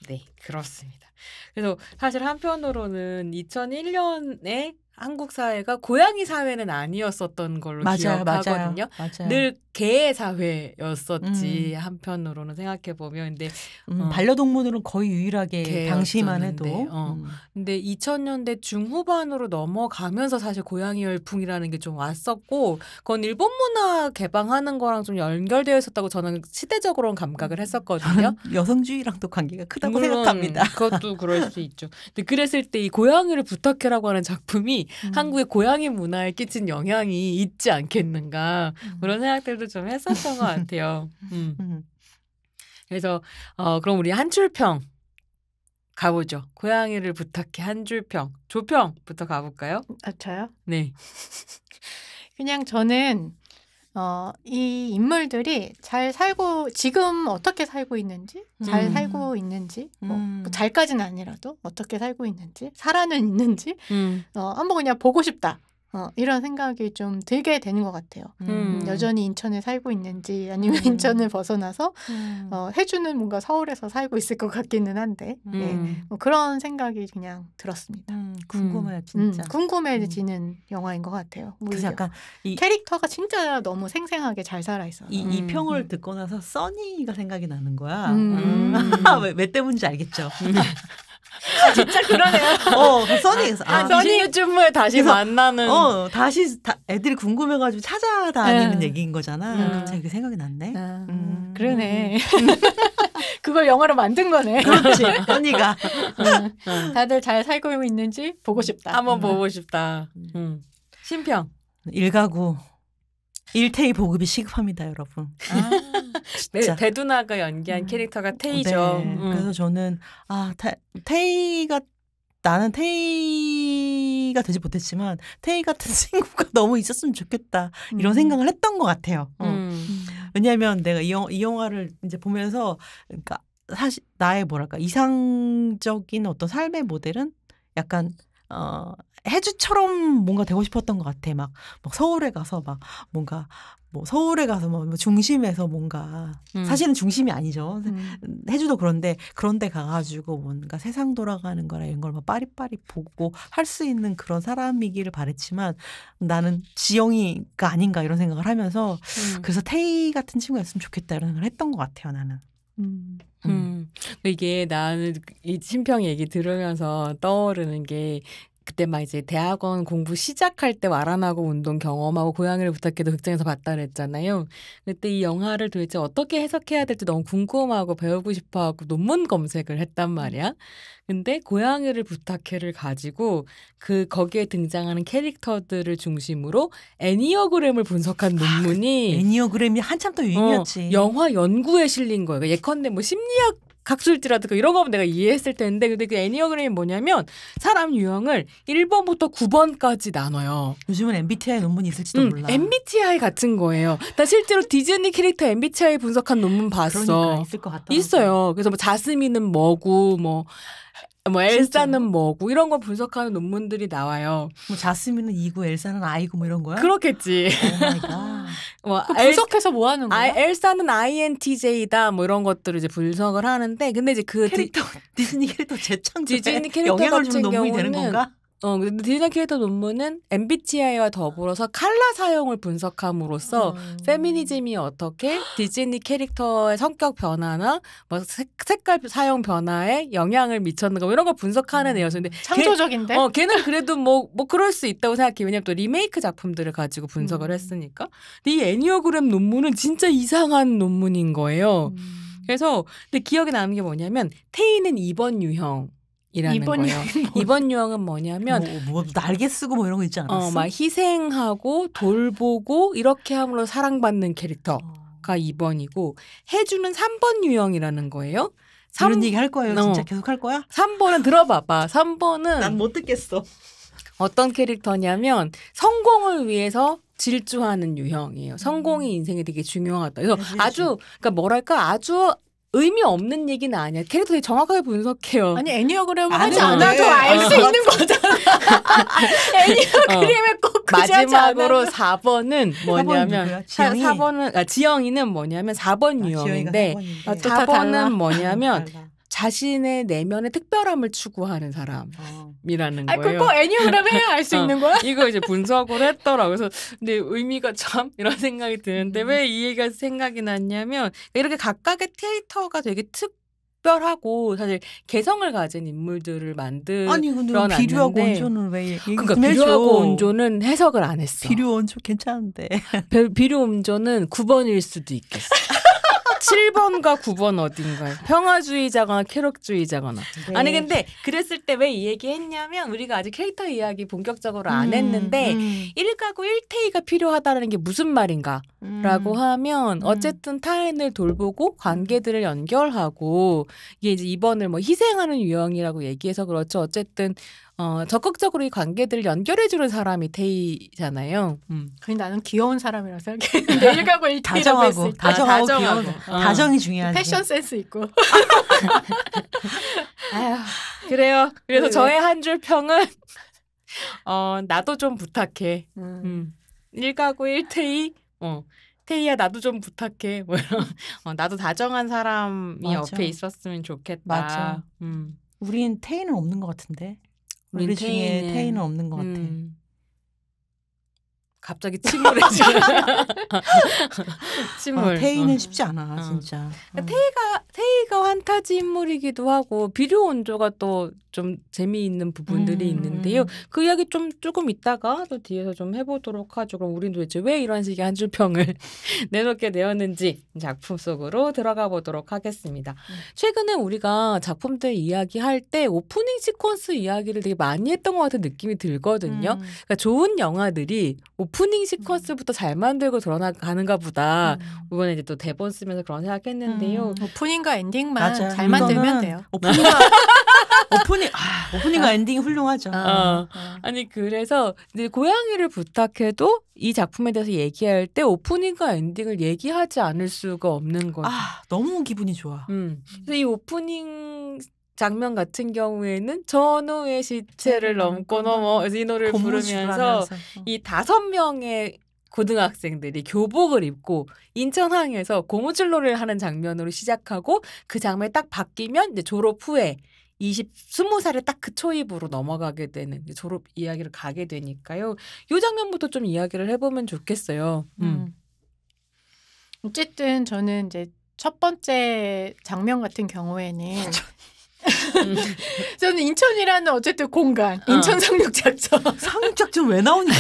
A: 네, 그렇습니다. 그래서 사실 한편으로는 2001년에 한국 사회가 고양이 사회는 아니었었던 걸로 기억하거든요.
B: 맞아요.
A: 늘 개 사회였었지 한편으로는 생각해 보면. 근데
B: 반려동물들은 거의 유일하게 당시만 해도.
A: 근데 2000년대 중후반으로 넘어가면서 사실 고양이 열풍이라는 게 좀 왔었고, 그건 일본 문화 개방하는 거랑 좀 연결되어 있었다고 저는 시대적으로는 감각을 했었거든요.
B: 여성주의랑도 관계가 크다고 생각합니다.
A: 그것도 그럴 수 있죠. 근데 그랬을 때 이 고양이를 부탁해라고 하는 작품이 한국의 고양이 문화에 끼친 영향이 있지 않겠는가 그런 생각들도 좀 했었던 것 같아요. 그래서 그럼 우리 한 줄평 가보죠. 고양이를 부탁해 한 줄평. 조평부터 가볼까요?
C: 저요?
A: 네.
C: 그냥 저는 이 인물들이 잘 살고 지금 어떻게 살고 있는지 잘 살고 있는지 뭐 잘까지는 아니라도 어떻게 살고 있는지 살아는 있는지 한번 그냥 보고 싶다. 이런 생각이 좀 들게 되는 것 같아요. 여전히 인천에 살고 있는지 아니면 인천을 벗어나서 해주는 뭔가 서울에서 살고 있을 것 같기는 한데 뭐 그런 생각이 그냥 들었습니다.
B: 궁금해요, 진짜.
C: 궁금해지는 영화인 것 같아요.
B: 그래서 약간
C: 캐릭터가 진짜 너무 생생하게 잘 살아있어요.
B: 이 평을 듣고 나서 써니가 생각이 나는 거야. 왜 때문인지 알겠죠?
C: 진짜 그러네요.
B: 써니에서
A: 써니 요즘에 다시 만나는
B: 다시 애들이 궁금해가지고 찾아다니는 얘기인 거잖아. 제가 그 생각이 났네.
C: 그러네. 그걸 영화로 만든 거네.
B: 그렇지. 써니가
C: 다들 잘 살고 있는지 보고 싶다.
A: 한번 보고 싶다. 심평.
B: 일가구 1테이 보급이 시급합니다, 여러분.
A: 네, 배두나가 연기한 캐릭터가 테이죠.
B: 네. 그래서 저는 나는 테이가 되지 못했지만 테이 같은 친구가 너무 있었으면 좋겠다 이런 생각을 했던 것 같아요. 왜냐하면 내가 이 영화를 이제 보면서 그러니까 사실 나의 이상적인 어떤 삶의 모델은 약간 해주처럼 뭔가 되고 싶었던 것 같아. 막 서울에 가서 막 뭔가 뭐 서울에 가서 뭐 중심에서 뭔가 사실은 중심이 아니죠. 해주도 그런데 가가지고 뭔가 세상 돌아가는 거라 이런 걸 막 빠릿빠릿 보고 할 수 있는 그런 사람이기를 바랬지만 나는 지영이가 아닌가 이런 생각을 하면서 그래서 태희 같은 친구가 있으면 좋겠다 이런 생각을 했던 것 같아요. 나는.
A: 이게 나는 이 심평 얘기 들으면서 떠오르는 게 그때 막 이제 대학원 공부 시작할 때 와라나고 운동 경험하고 고양이를 부탁해도 극장에서 봤다 그랬잖아요. 그때 이 영화를 도대체 어떻게 해석해야 될지 너무 궁금하고 배우고 싶어하고 논문 검색을 했단 말이야. 근데 고양이를 부탁해를 가지고 거기에 등장하는 캐릭터들을 중심으로 애니어그램을 분석한 논문이
B: 애니어그램이 한참 또 유행이었지.
A: 영화 연구에 실린 거예요. 예컨대 뭐 심리학 학술지라든가 이런 거면 내가 이해했을 텐데 근데 그 애니어그램이 뭐냐면 사람 유형을 1번부터 9번까지 나눠요.
B: 요즘은 MBTI 논문이 있을지도 몰라.
A: MBTI 같은 거예요. 나 실제로 디즈니 캐릭터 MBTI 분석한 논문 봤어.
B: 그러니까 있을 것 같다.
A: 있어요. 그래서 뭐 자스민은 뭐고 뭐 엘사는 뭐고 이런 거 분석하는 논문들이 나와요.
B: 뭐 자스민은 E고 엘사는 I고 뭐 이런 거야?
A: 그렇겠지.
B: 오 마이 갓.
A: 뭐
C: 분석해서 뭐 하는 거야?
A: 엘사는 INTJ다 뭐 이런 것들을 이제 분석을 하는데 근데 이제 그
B: 디즈니 캐릭터 재창조에
A: 디즈니 캐릭터
B: 영향을
A: 같은
B: 주는 논문이
A: 경우는
B: 되는 건가?
A: 근데 디즈니 캐릭터 논문은 MBTI와 더불어서 컬러 사용을 분석함으로써 페미니즘이 어떻게 디즈니 캐릭터의 성격 변화나 뭐 색깔 사용 변화에 영향을 미쳤는가 뭐 이런 걸 분석하는 애였어요. 근데
C: 창조적인데?
A: 걔는 그래도 뭐 그럴 수 있다고 생각해. 왜냐면 또 리메이크 작품들을 가지고 분석을 했으니까. 근데 이 애니어그램 논문은 진짜 이상한 논문인 거예요. 그래서 근데 기억에 남는 게 뭐냐면 태희는 2번 유형. 이라는 거예요. 이번 유형은 뭐냐면
B: 뭐 날개 쓰고 뭐 이런 거 있지 않았어?
A: 막 희생하고 돌보고 이렇게 함으로 사랑받는 캐릭터가 2번이고 해주는 3번 유형이라는 거예요.
B: 이런 얘기 할 거예요? 진짜 계속 할 거야?
A: 3번은 들어봐봐. 3번은
B: 난 못 듣겠어.
A: 어떤 캐릭터냐면 성공을 위해서 질주하는 유형이에요. 성공이 인생에 되게 중요하다. 그래서 그러니까 뭐랄까 아주 의미 없는 얘기는 아니야. 캐릭터 되게 정확하게 분석해요.
C: 아니 애니어그램을 하지 않아도 알 수 있는 거잖아. 애니어그램에 꼭
A: 마지막으로 4번은 뭐냐면 4번은 지영이는 뭐냐면 4번 유형인데 4번은 뭐냐면 자신의 내면의 특별함을 추구하는 사람이라는 거예요.
C: 그거 애니어그램 해야 알 수 있는 거야?
A: 이거 이제 분석을 했더라고요. 그래서 근데 의미가 참 이런 생각이 드는데 왜 이 얘기가 생각이 났냐면 이렇게 각각의 캐릭터가 되게 특별하고 사실 개성을 가진 인물들을 만들어놨는데
B: 아니 근데 비류하고 온조는 왜 얘기
A: 그러니까 비류하고 온조는 해석을 안 했어.
B: 비류 온조 괜찮은데
A: 비류 온조는 9번일 수도 있겠어. 7번과 9번 어딘가요? 평화주의자거나 쾌락주의자거나. 네. 아니 근데 그랬을 때 왜 이 얘기 했냐면 우리가 아직 캐릭터 이야기 본격적으로 안 했는데 1가구 1태희가 필요하다는 게 무슨 말인가 라고 하면 어쨌든 타인을 돌보고 관계들을 연결하고 이게 이제 2번을 뭐 희생하는 유형이라고 얘기해서 그렇죠. 어쨌든 적극적으로 이 관계들을 연결해주는 사람이 태희잖아요.
C: 그냥 나는 귀여운 사람이라고 생각했는데 1가구 1태희라고
B: 다정하고 귀여운 다정이 중요하지.
C: 패션 센스 있고.
A: 아휴, 그래요. 그래서 저의 한 줄 평은 나도 좀 부탁해. 1가구 1태희 태희야 나도 좀 부탁해. 뭐 나도 다정한 사람이
B: 맞아.
A: 옆에 있었으면 좋겠다.
B: 맞아. 우린 태희는 없는 것 같은데. 우리 중에 태희는 없는 것 같아.
A: 갑자기 침울해져. 침울.
B: 태희는 쉽지 않아, 진짜.
A: 태희가 환타지 인물이기도 하고 비료 온조가 또 좀 재미있는 부분들이 있는데요. 그 이야기 좀 조금 이따가 또 뒤에서 좀 해보도록 하죠. 그럼 우린 도대체 왜 이런 식의 한 줄 평을 내놓게 되었는지 작품 속으로 들어가 보도록 하겠습니다. 최근에 우리가 작품들 이야기할 때 오프닝 시퀀스 이야기를 되게 많이 했던 것 같은 느낌이 들거든요. 그러니까 좋은 영화들이 오프닝 시퀀스부터 잘 만들고 들어가는가 보다. 이번에 이제 또 대본 쓰면서 그런 생각했는데요.
C: 오프닝과 엔딩만
B: 맞아.
C: 잘 만들면 돼요.
B: 오프닝과 엔딩이 훌륭하죠.
A: 아니 그래서 이제 고양이를 부탁해도 이 작품에 대해서 얘기할 때 오프닝과 엔딩을 얘기하지 않을 수가 없는 거죠.
B: 너무 기분이 좋아.
A: 그래서 이 오프닝 장면 같은 경우에는 전우의 시체를 넘고 넘어 이 노래를 부르면서 이 5명의 고등학생들이 교복을 입고 인천항에서 고무줄놀이를 하는 장면으로 시작하고 그 장면이 딱 바뀌면 이제 졸업 후에 20살에 딱 그 초입으로 넘어가게 되는 졸업 이야기를 가게 되니까요. 이 장면부터 좀 이야기를 해보면 좋겠어요.
C: 어쨌든 저는 이제 첫 번째 장면 같은 경우에는 저는 인천이라는 어쨌든 공간, 인천 상륙작전.
B: 상륙작전 왜 나오냐?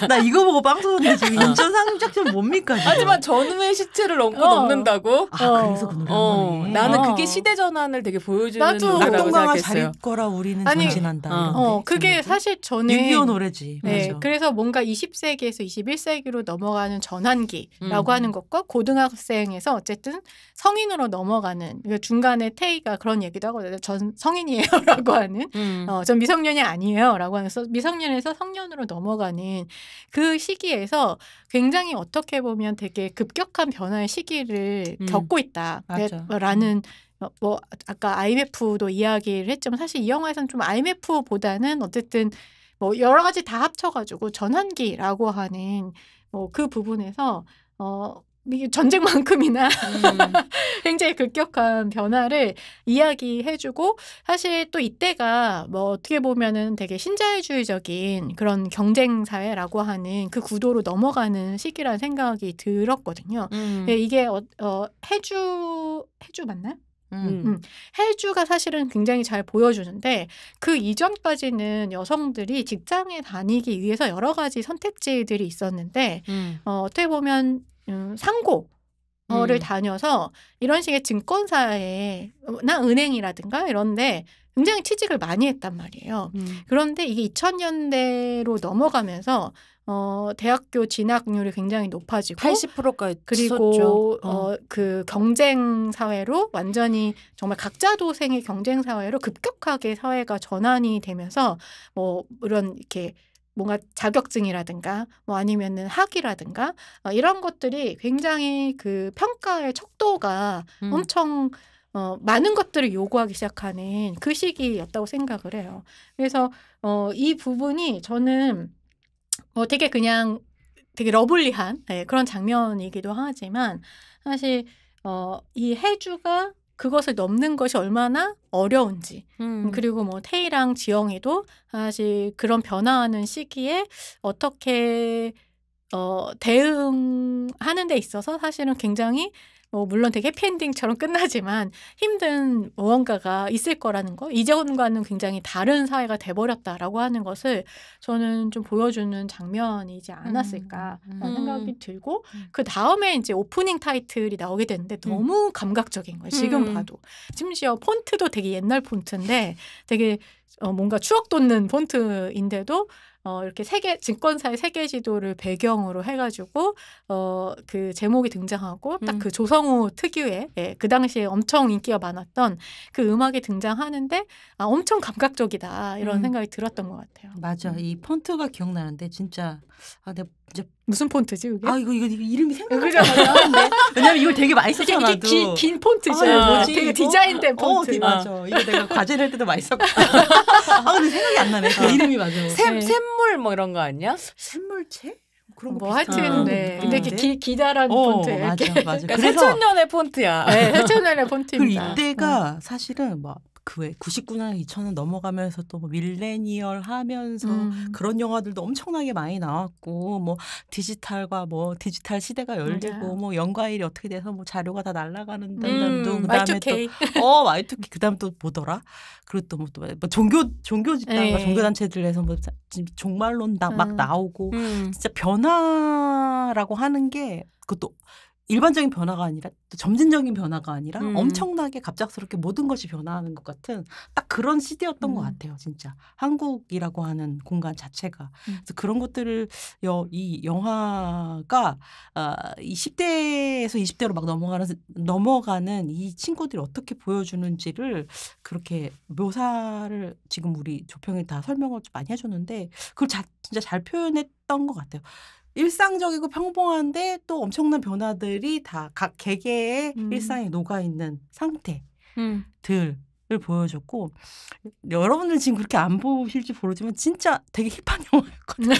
B: 나 이거 보고 빵 터졌는데 지금 인천 상륙작전 뭡니까? 지금?
A: 하지만 전우의 시체를 얹고 넘는다고?
B: 그래서 그 노래
A: 나는 그게 시대 전환을 되게 보여주는
C: 나도
A: 노래라고
B: 낙동강아
A: 생각했어요.
B: 잘 있거라 우리는 전진한다.
C: 그게 사실 저는
B: 6.25 노래지.
C: 네,
B: 맞아.
C: 그래서 뭔가 20세기에서 21세기로 넘어가는 전환기라고 하는 것과 고등학생에서 어쨌든 성인으로 넘어가는 중간에 태희가 그런 얘기도 하거든요. 전 성인이에요라고 하는 전 미성년이 아니에요라고 하면서 미성년에서 성년으로 넘어가는 그 시기에서 굉장히 어떻게 보면 되게 급격한 변화의 시기를 겪고 있다라는 뭐 아까 IMF도 이야기를 했지만 사실 이 영화에서는 좀 IMF보다는 어쨌든 뭐 여러 가지 다 합쳐가지고 전환기라고 하는 뭐 그 부분에서 이게 전쟁만큼이나 굉장히 급격한 변화를 이야기해주고 사실 또 이때가 뭐 어떻게 보면은 되게 신자유주의적인 그런 경쟁 사회라고 하는 그 구도로 넘어가는 시기라는 생각이 들었거든요. 이게 해주 맞나요? 해주가 사실은 굉장히 잘 보여주는데 그 이전까지는 여성들이 직장에 다니기 위해서 여러 가지 선택지들이 있었는데 어떻게 보면 상고를 다녀서 이런 식의 증권사에나 은행이라든가 이런데 굉장히 취직을 많이 했단 말이에요. 그런데 이게 2000년대로 넘어가면서 대학교 진학률이 굉장히 높아지고
A: 80%까지
C: 그리고 그 경쟁 사회로 완전히 정말 각자 도생의 경쟁 사회로 급격하게 사회가 전환이 되면서 뭐 이런 이렇게 뭔가 자격증이라든가 뭐 아니면은 학위라든가 이런 것들이 굉장히 그 평가의 척도가 엄청 많은 것들을 요구하기 시작하는 그 시기였다고 생각을 해요. 그래서 이 부분이 저는 되게 그냥 되게 러블리한 그런 장면이기도 하지만 사실 이 해주가 그것을 넘는 것이 얼마나 어려운지 그리고 뭐 태희랑 지영이도 사실 그런 변화하는 시기에 어떻게 대응하는 데 있어서 사실은 굉장히 물론 되게 해피엔딩처럼 끝나지만 힘든 무언가가 있을 거라는 거 이전과는 굉장히 다른 사회가 돼버렸다라고 하는 것을 저는 좀 보여주는 장면이지 않았을까라는 생각이 들고 그 다음에 이제 오프닝 타이틀이 나오게 되는데 너무 감각적인 거예요. 지금 봐도. 심지어 폰트도 되게 옛날 폰트인데 되게 뭔가 추억 돋는 폰트인데도 이렇게 증권사의 세계 지도를 배경으로 해가지고 그 제목이 등장하고 딱 그 조성우 특유의 그 당시에 엄청 인기가 많았던 그 음악이 등장하는데 엄청 감각적이다 이런 생각이 들었던 것 같아요.
B: 맞아. 이 폰트가 기억나는데 진짜 내가 이제
C: 무슨 폰트지 그게?
B: 이거 이름이 생각나지 않는데 왜냐면 이걸 되게 많이 썼잖아. 나도.
C: 이게 긴 폰트죠.
B: 뭐지,
C: 되게
B: 이거?
C: 디자인된 폰트.
B: 맞아. 이거 내가 과제를 할 때도 많이 썼거든. 근데 생각이 안 나네. 그 이름이 맞아.
A: 샘물 뭐 이런 거 아니야?
B: 샘물체? 그런 거
C: 뭐 하여튼 네. 근데 이렇게 기다란 폰트.
B: 맞아.
A: 그러니까 새천년의 폰트야.
C: 네, 새천년의 폰트입니다.
B: 그리고 이때가 사실은 막 그 왜 99년 2000년 넘어가면서 또 뭐 밀레니얼 하면서 그런 영화들도 엄청나게 많이 나왔고 뭐 디지털과 뭐 디지털 시대가 열리고
C: 맞아요.
B: 뭐 연과일이 어떻게 돼서 뭐 자료가 다 날아가는 그다음에
C: Y2K.
B: 또 Y2K 그다음 또 뭐더라? 그리고 또 뭐 종교 집단과 종교 단체들에서 뭐 종말론 막 나오고 진짜 변화라고 하는 게 그것도 일반적인 변화가 아니라 또 점진적인 변화가 아니라 엄청나게 갑작스럽게 모든 것이 변화하는 것 같은 딱 그런 시대였던 것 같아요. 진짜 한국이라고 하는 공간 자체가. 그래서 그런 것들을 이 영화가 이 10대에서 20대로 막 넘어가는 이 친구들이 어떻게 보여주는지를 그렇게 묘사를 지금 우리 조평이 다 설명을 좀 많이 해줬는데 그걸 진짜 잘 표현했던 것 같아요. 일상적이고 평범한데 또 엄청난 변화들이 다 각 개개의 일상에 녹아있는 상태들 보여줬고 여러분들 지금 그렇게 안 보실지 모르지만 진짜 되게 힙한 영화였거든요.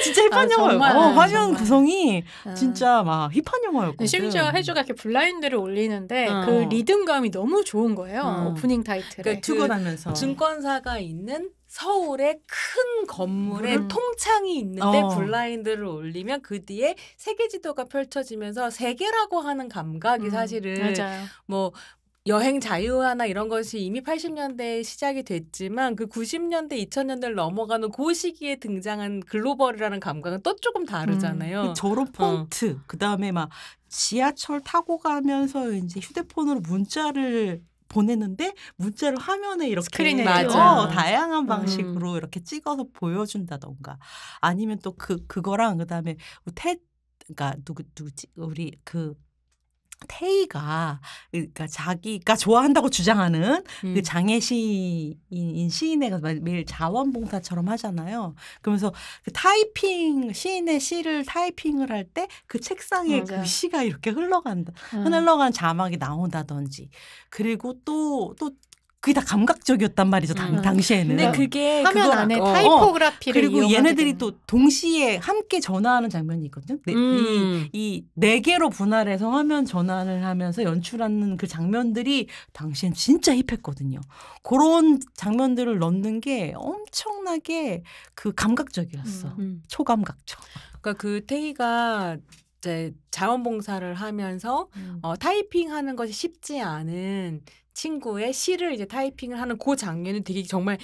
B: 진짜 힙한 영화예요. 화면
C: 정말.
B: 구성이 진짜 막 힙한 영화였거든요.
C: 심지어 해주가 이렇게 블라인드를 올리는데
B: 어.
C: 그 리듬감이 너무 좋은 거예요. 오프닝 타이틀에.
A: 그러니까
B: 출근하면서
A: 증권사가 있는 서울의 큰 건물에 통창이 있는데 블라인드를 올리면 그 뒤에 세계지도가 펼쳐지면서 세계라고 하는 감각이 사실은
C: 맞아요.
A: 뭐 여행 자유화나 이런 것이 이미 80년대에 시작이 됐지만 그 90년대, 2000년대를 넘어가는 그 시기에 등장한 글로벌이라는 감각은 또 조금 다르잖아요.
B: 저런 폰트, 그다음에 막 지하철 타고 가면서 이제 휴대폰으로 문자를 보내는데 문자를 화면에 이렇게
C: 스크린에
B: 다양한 방식으로 이렇게 찍어서 보여준다던가 아니면 또 그거랑 그다음에 그러니까 누구지 우리 그 태희가 그러니까 자기가 좋아한다고 주장하는 그 장애 시인인 시인애가 매일 자원봉사처럼 하잖아요. 그러면서 그 시인의 시를 타이핑을 할 때 그 책상에 그 시가 이렇게 흘러간 자막이 나온다든지 그리고 또 그게 다 감각적이었단 말이죠. 당시에는.
A: 근데 그게
C: 화면 안에 타이포그라피를
B: 그리고 얘네들이 또 동시에 함께 전화하는 장면이 있거든요. 이 4개로 분할해서 화면 전환을 하면서 연출하는 그 장면들이 당시엔 진짜 힙했거든요. 그런 장면들을 넣는 게 엄청나게 그 감각적이었어. 초감각적.
A: 그러니까 그 태희가 이제 자원봉사를 하면서 타이핑하는 것이 쉽지 않은 친구의 시를 이제 타이핑을 하는 그 장면이 되게 정말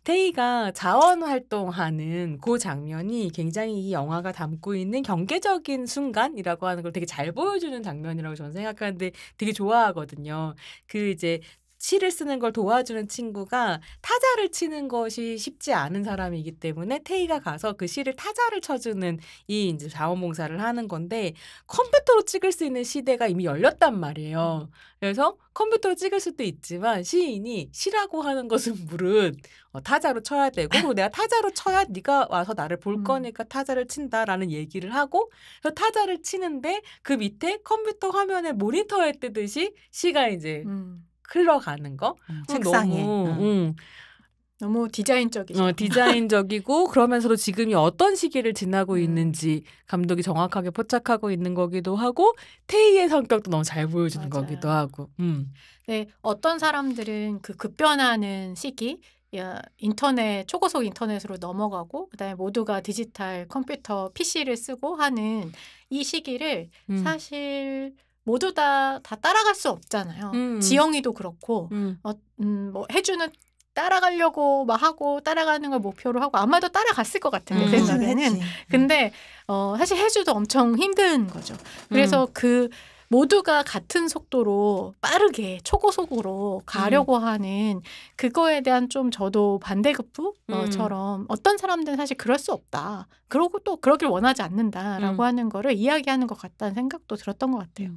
A: 태희가 자원 활동하는 그 장면이 굉장히 이 영화가 담고 있는 경계적인 순간이라고 하는 걸 되게 잘 보여주는 장면이라고 저는 생각하는데 되게 좋아하거든요. 그 이제 시를 쓰는 걸 도와주는 친구가 타자를 치는 것이 쉽지 않은 사람이기 때문에 태희가 가서 그 시를 타자를 쳐주는 이 이제 자원봉사를 하는 건데 컴퓨터로 찍을 수 있는 시대가 이미 열렸단 말이에요. 그래서 컴퓨터로 찍을 수도 있지만 시인이 시라고 하는 것은 물은 타자로 쳐야 되고 그리고 내가 타자로 쳐야 네가 와서 나를 볼 거니까 타자를 친다라는 얘기를 하고 그래서 타자를 치는데 그 밑에 컴퓨터 화면에 모니터에 뜨듯이 시가 이제 흘러가는 거
B: 책상에
C: 너무 디자인적이죠.
A: 디자인적이고 그러면서도 지금이 어떤 시기를 지나고 있는지 감독이 정확하게 포착하고 있는 거기도 하고 태희의 성격도 너무 잘 보여주는 거기도 하고.
C: 네, 어떤 사람들은 그 급변하는 시기 초고속 인터넷으로 넘어가고 그다음에 모두가 디지털 컴퓨터 PC를 쓰고 하는 이 시기를 사실 모두 다 따라갈 수 없잖아요. 지영이도 그렇고 뭐 해주는 따라가려고 막 하고 따라가는 걸 목표로 하고 아마도 따라갔을 것 같은 내 생각에는. 근데 사실 해주도 엄청 힘든 거죠. 그래서 그 모두가 같은 속도로 빠르게 초고속으로 가려고 하는 그거에 대한 좀 저도 반대급부처럼 어떤 사람들은 사실 그럴 수 없다. 그러고 또 그러길 원하지 않는다라고 하는 거를 이야기하는 것 같다는 생각도 들었던 것 같아요.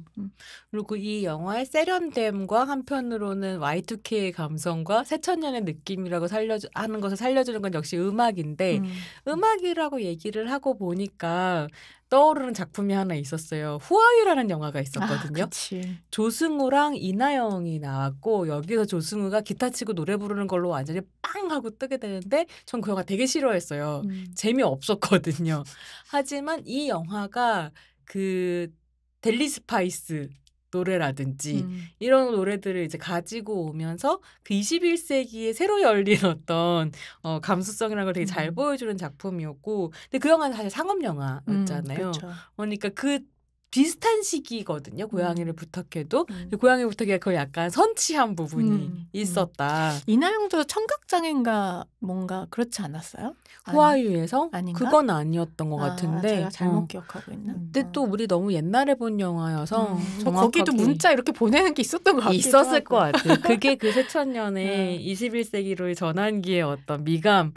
A: 그리고 이 영화의 세련됨과 한편으로는 Y2K의 감성과 새천년의 느낌이라고 하는 것을 살려주는 건 역시 음악인데 음악이라고 얘기를 하고 보니까 떠오르는 작품이 하나 있었어요. 후아유라는 영화가 있었거든요. 조승우랑 이나영이 나왔고 여기서 조승우가 기타 치고 노래 부르는 걸로 완전히 빵 하고 뜨게 되는데 전 그 영화 되게 싫어했어요. 재미없었거든요. 하지만 이 영화가 그 델리 스파이스 노래라든지 이런 노래들을 이제 가지고 오면서 그 21세기에 새로 열린 어떤 감수성이라는 걸 되게 잘 보여주는 작품이었고 근데 그 영화는 사실 상업 영화였잖아요. 그러니까 그 비슷한 시기거든요. 고양이를 부탁해도 고양이를 부탁해 그걸 약간 선취한 부분이 있었다.
C: 이나영도 청각장애인가 뭔가 그렇지 않았어요?
A: 후아유에서?
C: 아닌가?
A: 그건 아니었던 것 같은데
C: 제가 잘못 기억하고 있나?
A: 근데 또 우리 너무 옛날에 본 영화여서
C: 거기도 문자 이렇게 보내는 게 있었던 것 같아요.
A: 있었을 것 같아요. 그게 그 새천년의 21세기로의 전환기의 어떤 미감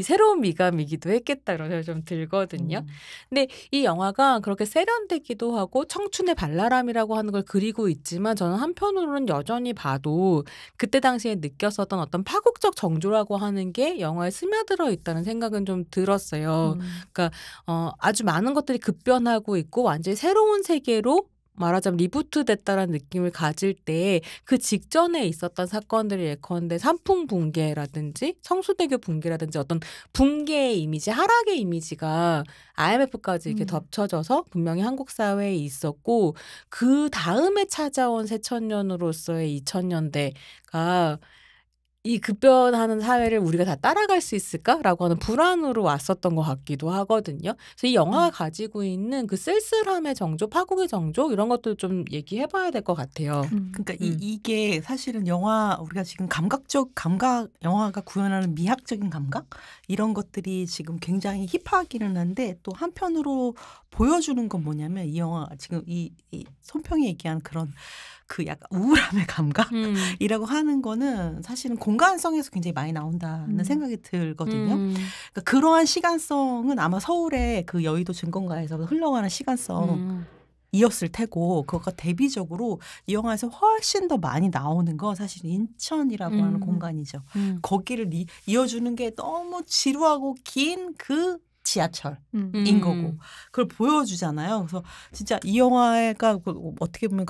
A: 새로운 미감이기도 했겠다 이런 생각이 좀 들거든요. 근데 이 영화가 그렇게 세련되기도 하고 청춘의 발랄함이라고 하는 걸 그리고 있지만 저는 한편으로는 여전히 봐도 그때 당시에 느꼈었던 어떤 파국적 정조라고 하는 게 영화에 스며들어 있다는 생각은 좀 들었어요. 그러니까 아주 많은 것들이 급변하고 있고 완전히 새로운 세계로 말하자면 리부트 됐다라는 느낌을 가질 때 그 직전에 있었던 사건들이 예컨대 삼풍 붕괴라든지 성수대교 붕괴라든지 어떤 붕괴의 이미지, 하락의 이미지가 IMF까지 이렇게 덮쳐져서 분명히 한국 사회에 있었고 그 다음에 찾아온 새천년으로서의 2000년대가 이 급변하는 사회를 우리가 다 따라갈 수 있을까라고 하는 불안으로 왔었던 것 같기도 하거든요. 그래서 이 영화가 가지고 있는 그 쓸쓸함의 정조, 파국의 정조 이런 것도 좀 얘기해봐야 될 것 같아요.
B: 그러니까 이게 사실은 우리가 지금 감각 영화가 구현하는 미학적인 감각 이런 것들이 지금 굉장히 힙하기는 한데 또 한편으로 보여주는 건 뭐냐면 이 영화 지금 이 손평이 얘기한 그런 그 약간 우울함의 감각이라고 하는 거는 사실은 공간성에서 굉장히 많이 나온다는 생각이 들거든요. 그러니까 그러한 시간성은 아마 서울의 그 여의도 증권가에서 흘러가는 시간성이었을 테고 그것과 대비적으로 이 영화에서 훨씬 더 많이 나오는 건 사실 인천이라고 하는 공간이죠. 거기를 이어주는 게 너무 지루하고 긴 그 지하철인 거고 그걸 보여주잖아요. 그래서 진짜 이 영화가 어떻게 보면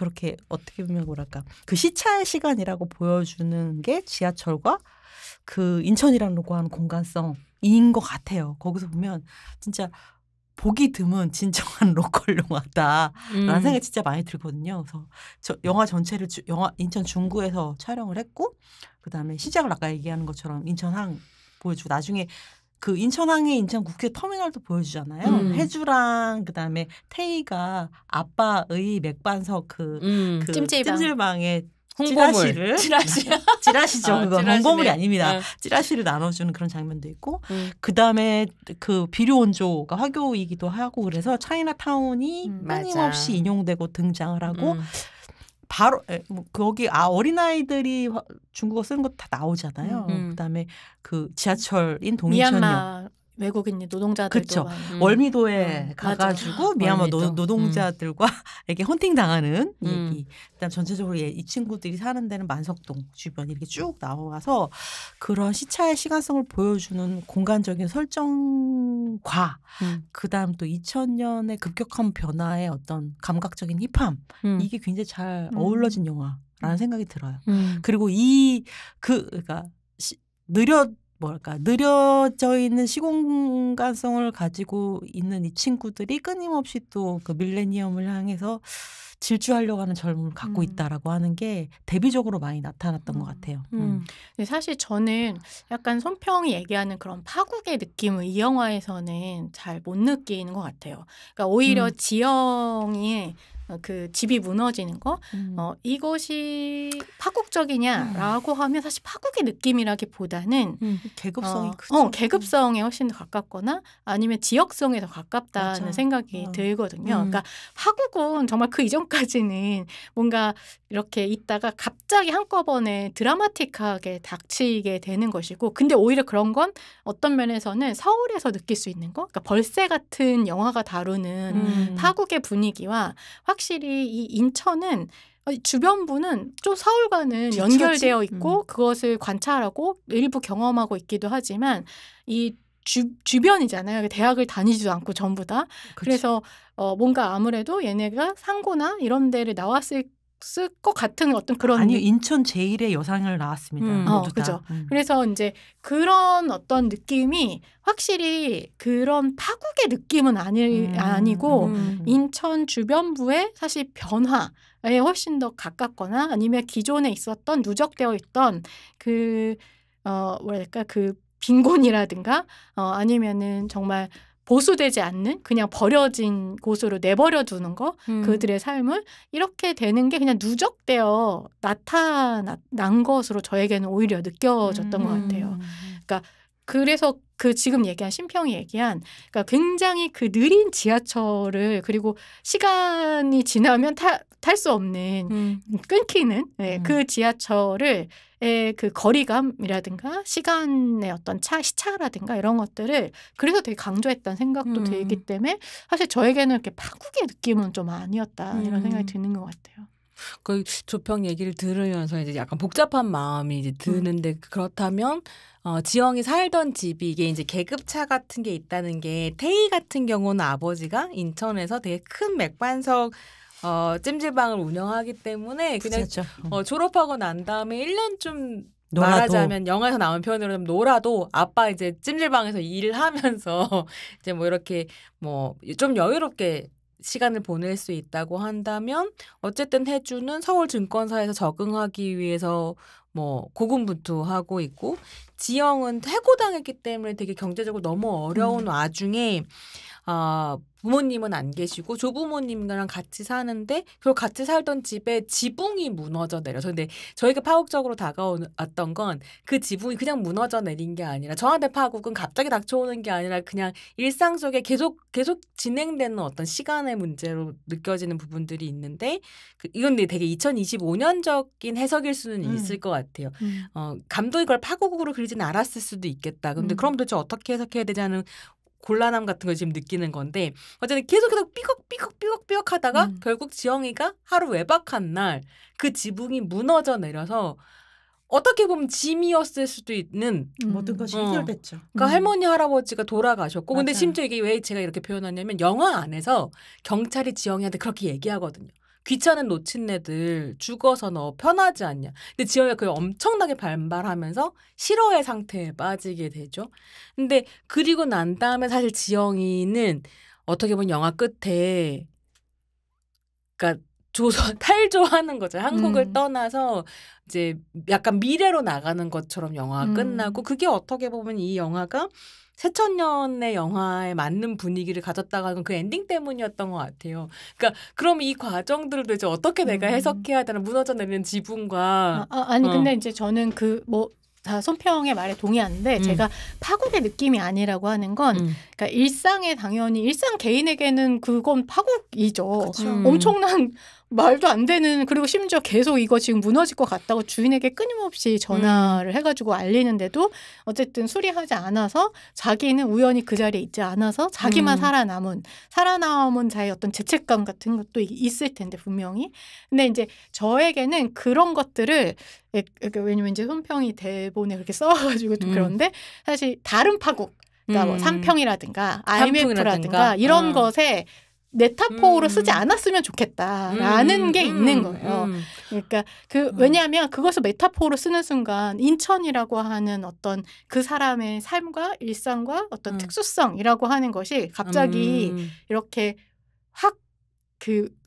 B: 뭐랄까 그 시차의 시간이라고 보여주는 게 지하철과 그 인천이라고 하는 공간성인 것 같아요. 거기서 보면 진짜 보기 드문 진정한 로컬 영화다라는 생각이 진짜 많이 들거든요. 그래서 영화 전체를 인천 중구에서 촬영을 했고 그다음에 시작을 아까 얘기하는 것처럼 인천항 보여주고 나중에 그 인천항의 인천국회 터미널도 보여주잖아요. 해주랑 그다음에 태희가 아빠의 맥반석 그 찜질방에 찌라시죠. 그건 홍보물이 아닙니다. 찌라시를 나눠주는 그런 장면도 있고 그다음에 그 비료원조가 화교이기도 하고 그래서 차이나타운이 끊임없이 인용되고 등장을 하고 바로 거기 어린아이들이 중국어 쓰는 것도 다 나오잖아요. 그다음에 그 지하철인 동인천역
C: 미얀마 외국인 노동자들도
B: 그렇죠. 월미도에 가가지고 미얀마 노동자들과 이렇게 헌팅 당하는 얘기. 그다음 전체적으로 이 친구들이 사는 데는 만석동 주변 이렇게 쭉 나와서 그런 시차의 시간성을 보여주는 공간적인 설정과 그다음 또 2000년의 급격한 변화의 어떤 감각적인 힙함 이게 굉장히 잘 어우러진 영화라는 생각이 들어요. 그리고 그러니까 느려져 있는 시공간성을 가지고 있는 이 친구들이 끊임없이 또 그 밀레니엄을 향해서 질주하려고 하는 젊음을 갖고 있다라고 하는 게 대비적으로 많이 나타났던 것 같아요.
C: 근데 사실 저는 약간 손평이 얘기하는 그런 파국의 느낌을 이 영화에서는 잘 못 느끼는 것 같아요. 그러니까 오히려 지영이 그 집이 무너지는 거 이것이 파국적이냐라고 하면 사실 파국의 느낌이라기보다는
B: 계급성이 크죠.
C: 계급성에 훨씬 더 가깝거나 아니면 지역성에 더 가깝다는
B: 맞아.
C: 생각이 들거든요. 그러니까 파국은 정말 그 이전까지는 뭔가 이렇게 있다가 갑자기 한꺼번에 드라마틱하게 닥치게 되는 것이고 근데 오히려 그런 건 어떤 면에서는 서울에서 느낄 수 있는 거 그러니까 벌새 같은 영화가 다루는 파국의 분위기와 확실히 이 인천은 주변부는 좀 서울과는 연결되어 있고 그것을 관찰하고 일부 경험하고 있기도 하지만 이 주변이잖아요. 대학을 다니지도 않고 전부 다.
B: 그치.
C: 그래서 뭔가 아무래도 얘네가 상고나 이런 데를 나왔을 것 같은 어떤 그런
B: 아니요 인천 제1의 여상을 나왔습니다. 모두 다.
C: 그죠. 그래서 이제 그런 어떤 느낌이 확실히 그런 파국의 느낌은 아니고 인천 주변부의 사실 변화에 훨씬 더 가깝거나 아니면 기존에 있었던 누적되어 있던 그 뭐랄까 그 빈곤이라든가 아니면은 정말 보수되지 않는 그냥 버려진 곳으로 내버려 두는 거 그들의 삶을 이렇게 되는 게 그냥 누적되어 나타난 것으로 저에게는 오히려 느껴졌던 것 같아요. 그러니까 그래서 그 지금 얘기한 심평이 얘기한 그러니까 굉장히 그 느린 지하철을 그리고 시간이 지나면 탈 수 없는 끊기는 그 지하철을 그 거리감이라든가 시간의 어떤 시차라든가 이런 것들을 그래서 되게 강조했다는 생각도 들기 때문에 사실 저에게는 이렇게 파국의 느낌은 좀 아니었다 이런 생각이 드는 것 같아요.
A: 그 조평 얘기를 들으면서 이제 약간 복잡한 마음이 이제 드는데 그렇다면 지영이 살던 집이 이게 이제 계급차 같은 게 있다는 게 태희 같은 경우는 아버지가 인천에서 되게 큰 맥반석 찜질방을 운영하기 때문에 그냥
B: 부자죠.
A: 졸업하고 난 다음에 1년쯤
B: 놀아도.
A: 말하자면 영화에서 나온 표현으로 좀 놀아도 아빠 이제 찜질방에서 일하면서 이제 뭐 이렇게 뭐 좀 여유롭게 시간을 보낼 수 있다고 한다면 어쨌든 혜주는 서울 증권사에서 적응하기 위해서 뭐 고군분투하고 있고 지영은 해고당했기 때문에 되게 경제적으로 너무 어려운 와중에 부모님은 안 계시고 조부모님이랑 같이 사는데 그 같이 살던 집에 지붕이 무너져 내려서 근데 저희가 파국적으로 다가왔던 건 그 지붕이 그냥 무너져 내린 게 아니라 저한테 파국은 갑자기 닥쳐오는 게 아니라 그냥 일상 속에 계속 진행되는 어떤 시간의 문제로 느껴지는 부분들이 있는데 이건 되게 2025년적인 해석일 수는 있을 것 같아요. 감독이 그걸 파국으로 그리지는 않았을 수도 있겠다. 근데 그럼 도대체 어떻게 해석해야 되냐는 곤란함 같은 걸 지금 느끼는 건데 어쨌든 계속 삐걱 하다가 결국 지영이가 하루 외박한 날 그 지붕이 무너져 내려서 어떻게 보면 짐이었을 수도 있는
B: 모든 것이 해결됐죠.
A: 그러니까 할머니 할아버지가 돌아가셨고 근데
B: 맞아요.
A: 심지어 이게 왜 제가 이렇게 표현하냐면 영화 안에서 경찰이 지영이한테 그렇게 얘기하거든요. 귀찮은 노친네들 죽어서 너 편하지 않냐. 근데 지영이가 그걸 엄청나게 반발하면서 실어의 상태에 빠지게 되죠. 근데 그리고 난 다음에 사실 지영이는 어떻게 보면 영화 끝에 그러니까 탈조하는 거죠. 한국을 떠나서 이제 약간 미래로 나가는 것처럼 영화가 끝나고 그게 어떻게 보면 이 영화가 새천년의 영화에 맞는 분위기를 가졌다가 하는 그 엔딩 때문이었던 것 같아요. 그러니까 그럼 이 과정들을 도대체 어떻게 내가 해석해야 되나 무너져 내리는 지붕과
C: 아니 근데 이제 저는 다 손평의 말에 동의하는데 제가 파국의 느낌이 아니라고 하는 건 그러니까 일상에 당연히 일상 개인에게는 그건 파국이죠. 엄청난 말도 안 되는 그리고 심지어 계속 이거 지금 무너질 것 같다고 주인에게 끊임없이 전화를 해가지고 알리는데도 어쨌든 수리하지 않아서 자기는 우연히 그 자리에 있지 않아서 자기만 살아남은 자의 어떤 죄책감 같은 것도 있을 텐데 분명히. 근데 이제 저에게는 그런 것들을 왜냐면 이제 손평이 대본에 그렇게 써가지고 좀 그런데 사실 다른 파국 그러니까 뭐 삼평이라든가 IMF라든가 이런 것에 메타포로 쓰지 않았으면 좋겠다라는 게 있는 거예요. 그러니까 왜냐하면 그것을 메타포로 쓰는 순간 인천이라고 하는 어떤 그 사람의 삶과 일상과 어떤 특수성이라고 하는 것이 갑자기 이렇게 확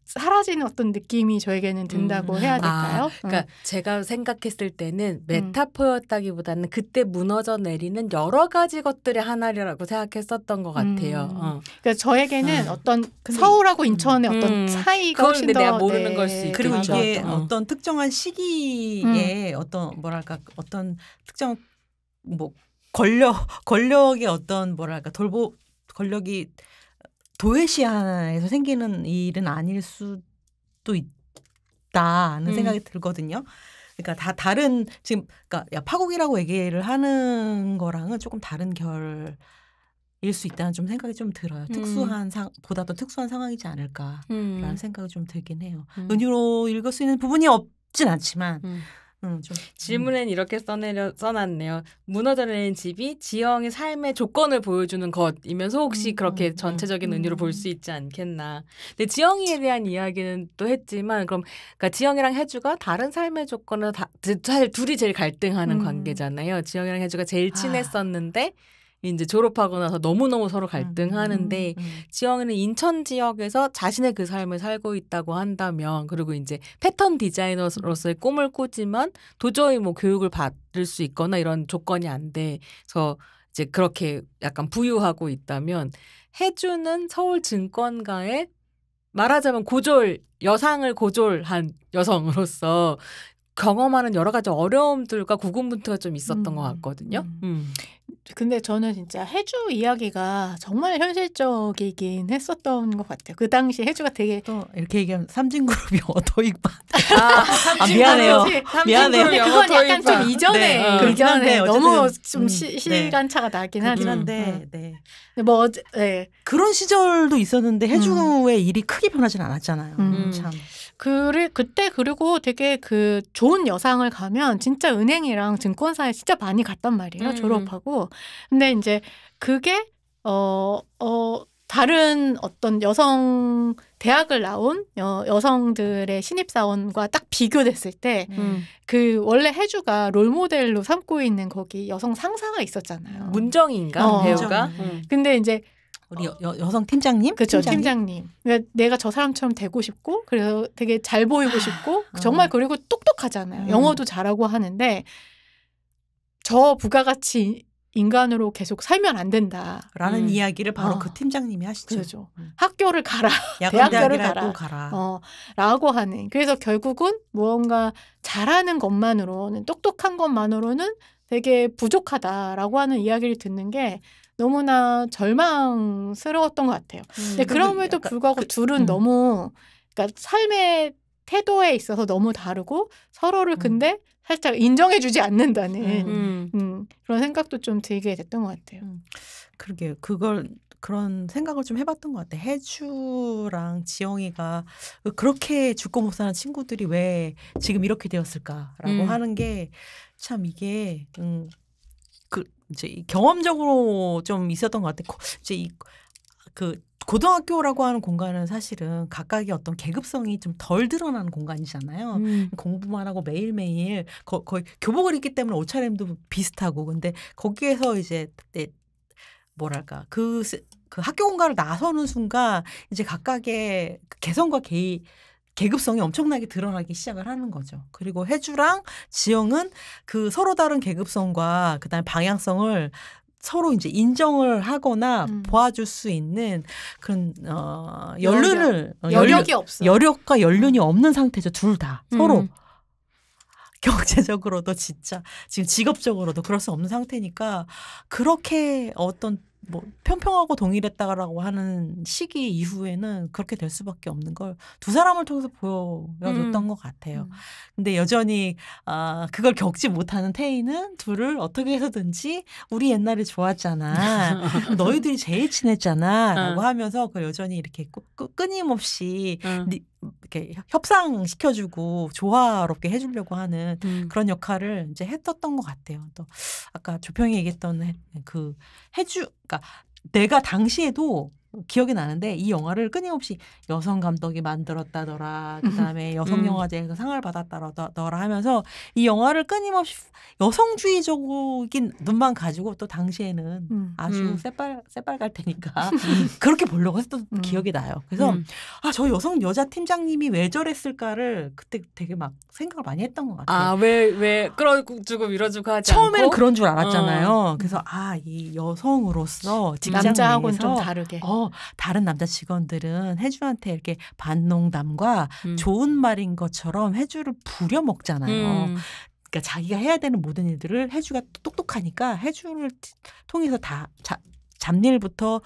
C: 사라지는 어떤 느낌이 저에게는 든다고 해야 될까요?
A: 그러니까 제가 생각했을 때는 메타포였다기보다는 그때 무너져 내리는 여러 가지 것들의 하나라고 생각했었던 것 같아요.
C: 그러니까 저에게는 어떤 서울하고 인천의 어떤 차이가 훨씬 더
A: 내가 모르는 걸 수 있고
B: 그리고 이게 어떤 특정한 시기에 어떤 어떤 특정 뭐 권력의 어떤 권력이 도외시아에서 생기는 일은 아닐 수도 있다는 생각이 들거든요. 그러니까 다 다른 지금 그러니까 파국이라고 얘기를 하는 거랑은 조금 다른 결일 수 있다는 좀 생각이 좀 들어요. 보다 더 특수한 상황이지 않을까라는 생각이 좀 들긴 해요. 은유로 읽을 수 있는 부분이 없진 않지만 좀.
A: 질문엔 이렇게 써놨네요. 무너져 내린 집이 지영의 삶의 조건을 보여주는 것이면서 혹시 그렇게 전체적인 의미로 볼 수 있지 않겠나. 근데 지영이에 대한 이야기는 또 했지만 그러니까 지영이랑 혜주가 다른 삶의 조건을 사실 둘이 제일 갈등하는 관계잖아요. 지영이랑 혜주가 제일 친했었는데 이제 졸업하고 나서 너무너무 서로 갈등하는데 지영이는 인천 지역에서 자신의 그 삶을 살고 있다고 한다면 그리고 이제 패턴 디자이너로서의 꿈을 꾸지만 도저히 뭐 교육을 받을 수 있거나 이런 조건이 안 돼서 이제 그렇게 약간 부유하고 있다면 혜주는 서울 증권가에 말하자면 여상을 고졸한 여성으로서 경험하는 여러 가지 어려움들과 고군분투가 좀 있었던 것 같거든요.
C: 근데 저는 진짜 혜주 이야기가 정말 현실적이긴 했었던 것 같아요. 그 당시 혜주가 되게
B: 또 이렇게 얘기하면 삼진그룹이 도입반. 미안해요.
C: 미안해요. 그건 약간 좀 이전에
B: 네,
C: 이전에 너무 좀
B: 네.
C: 시간차가 나긴 하지만.
B: 네.
C: 뭐
B: 그런 시절도 있었는데 혜주의 일이 크게 변하진 않았잖아요. 참.
C: 그때 그리고 되게 좋은 여상을 가면 진짜 은행이랑 증권사에 진짜 많이 갔단 말이에요. 졸업하고. 근데 이제 그게 다른 어떤 여성 대학을 나온 여성들의 신입사원과 딱 비교됐을 때 그 원래 해주가 롤모델로 삼고 있는 거기 여성 상사가 있었잖아요.
A: 문정인가 배우가?
C: 근데 이제
B: 우리 여성 팀장님?
C: 그렇죠. 팀장님. 그러니까 내가 저 사람처럼 되고 싶고 그래서 되게 잘 보이고 싶고 정말 그리고 똑똑하잖아요. 영어도 잘하고 하는데 저 부가가치 인간으로 계속 살면 안 된다라는
B: 이야기를 바로 그 팀장님이 하시죠.
C: 그렇죠. 학교를 가라. 대학교를
B: 가라.
C: 라고 하는. 그래서 결국은 무언가 잘하는 것만으로는 똑똑한 것만으로는 되게 부족하다라고 하는 이야기를 듣는 게 너무나 절망스러웠던 것 같아요. 근데 그럼에도 불구하고 둘은 너무 그러니까 삶의 태도에 있어서 너무 다르고 서로를 근데 살짝 인정해주지 않는다는 그런 생각도 좀 들게 됐던 것 같아요.
B: 그러게요. 그런 생각을 좀 해봤던 것 같아요. 해주랑 지영이가 그렇게 죽고 못 사는 친구들이 왜 지금 이렇게 되었을까라고 하는 게 참 이게 이제 경험적으로 좀 있었던 것 같아요. 이제 고등학교라고 하는 공간은 사실은 각각의 어떤 계급성이 좀 덜 드러나는 공간이잖아요. 공부만 하고 매일매일 거의 교복을 입기 때문에 옷차림도 비슷하고 근데 거기에서 이제 뭐랄까 그 학교 공간을 나서는 순간 이제 각각의 개성과 계급성이 엄청나게 드러나기 시작을 하는 거죠. 그리고 해주랑 지영은 그 서로 다른 계급성과 그다음에 방향성을 서로 이제 인정을 하거나 도와줄 수 있는 그런
C: 여력이 없어.
B: 여력과 연륜이 없는 상태죠. 둘 다 서로 경제적으로도 진짜 지금 직업적으로도 그럴 수 없는 상태니까 그렇게 어떤 뭐 평평하고 동일했다라고 하는 시기 이후에는 그렇게 될 수밖에 없는 걸 두 사람을 통해서 보여줬던 것 같아요. 근데 여전히 그걸 겪지 못하는 태희는 둘을 어떻게 해서든지 우리 옛날에 좋았잖아. 너희들이 제일 친했잖아. 라고 하면서 그 여전히 이렇게 끊임없이 이렇게 협상시켜주고 조화롭게 해주려고 하는 그런 역할을 이제 했었던 것 같아요. 또 아까 조평이 얘기했던 그 그러니까 내가 당시에도 기억이 나는데 이 영화를 끊임없이 여성 감독이 만들었다더라. 그다음에 여성 영화제에서 상을 받았다더라 하면서 이 영화를 끊임없이 여성주의적인 눈만 가지고 또 당시에는 아주 새빨갈 테니까 그렇게 보려고 했던 기억이 나요. 그래서 저 여자 팀장님이 왜 저랬을까를 그때 되게 막 생각을 많이 했던 것 같아요.
A: 왜 끌어주고 밀어주고 하지
B: 처음에는
A: 않고?
B: 그런 줄 알았잖아요. 그래서 이 여성으로서
C: 남자하고는 좀 다르게
B: 다른 남자 직원들은 해주한테 이렇게 반농담과 좋은 말인 것처럼 해주를 부려먹잖아요. 그러니까 자기가 해야 되는 모든 일들을 해주가 똑똑하니까 해주를 통해서 다 잡일부터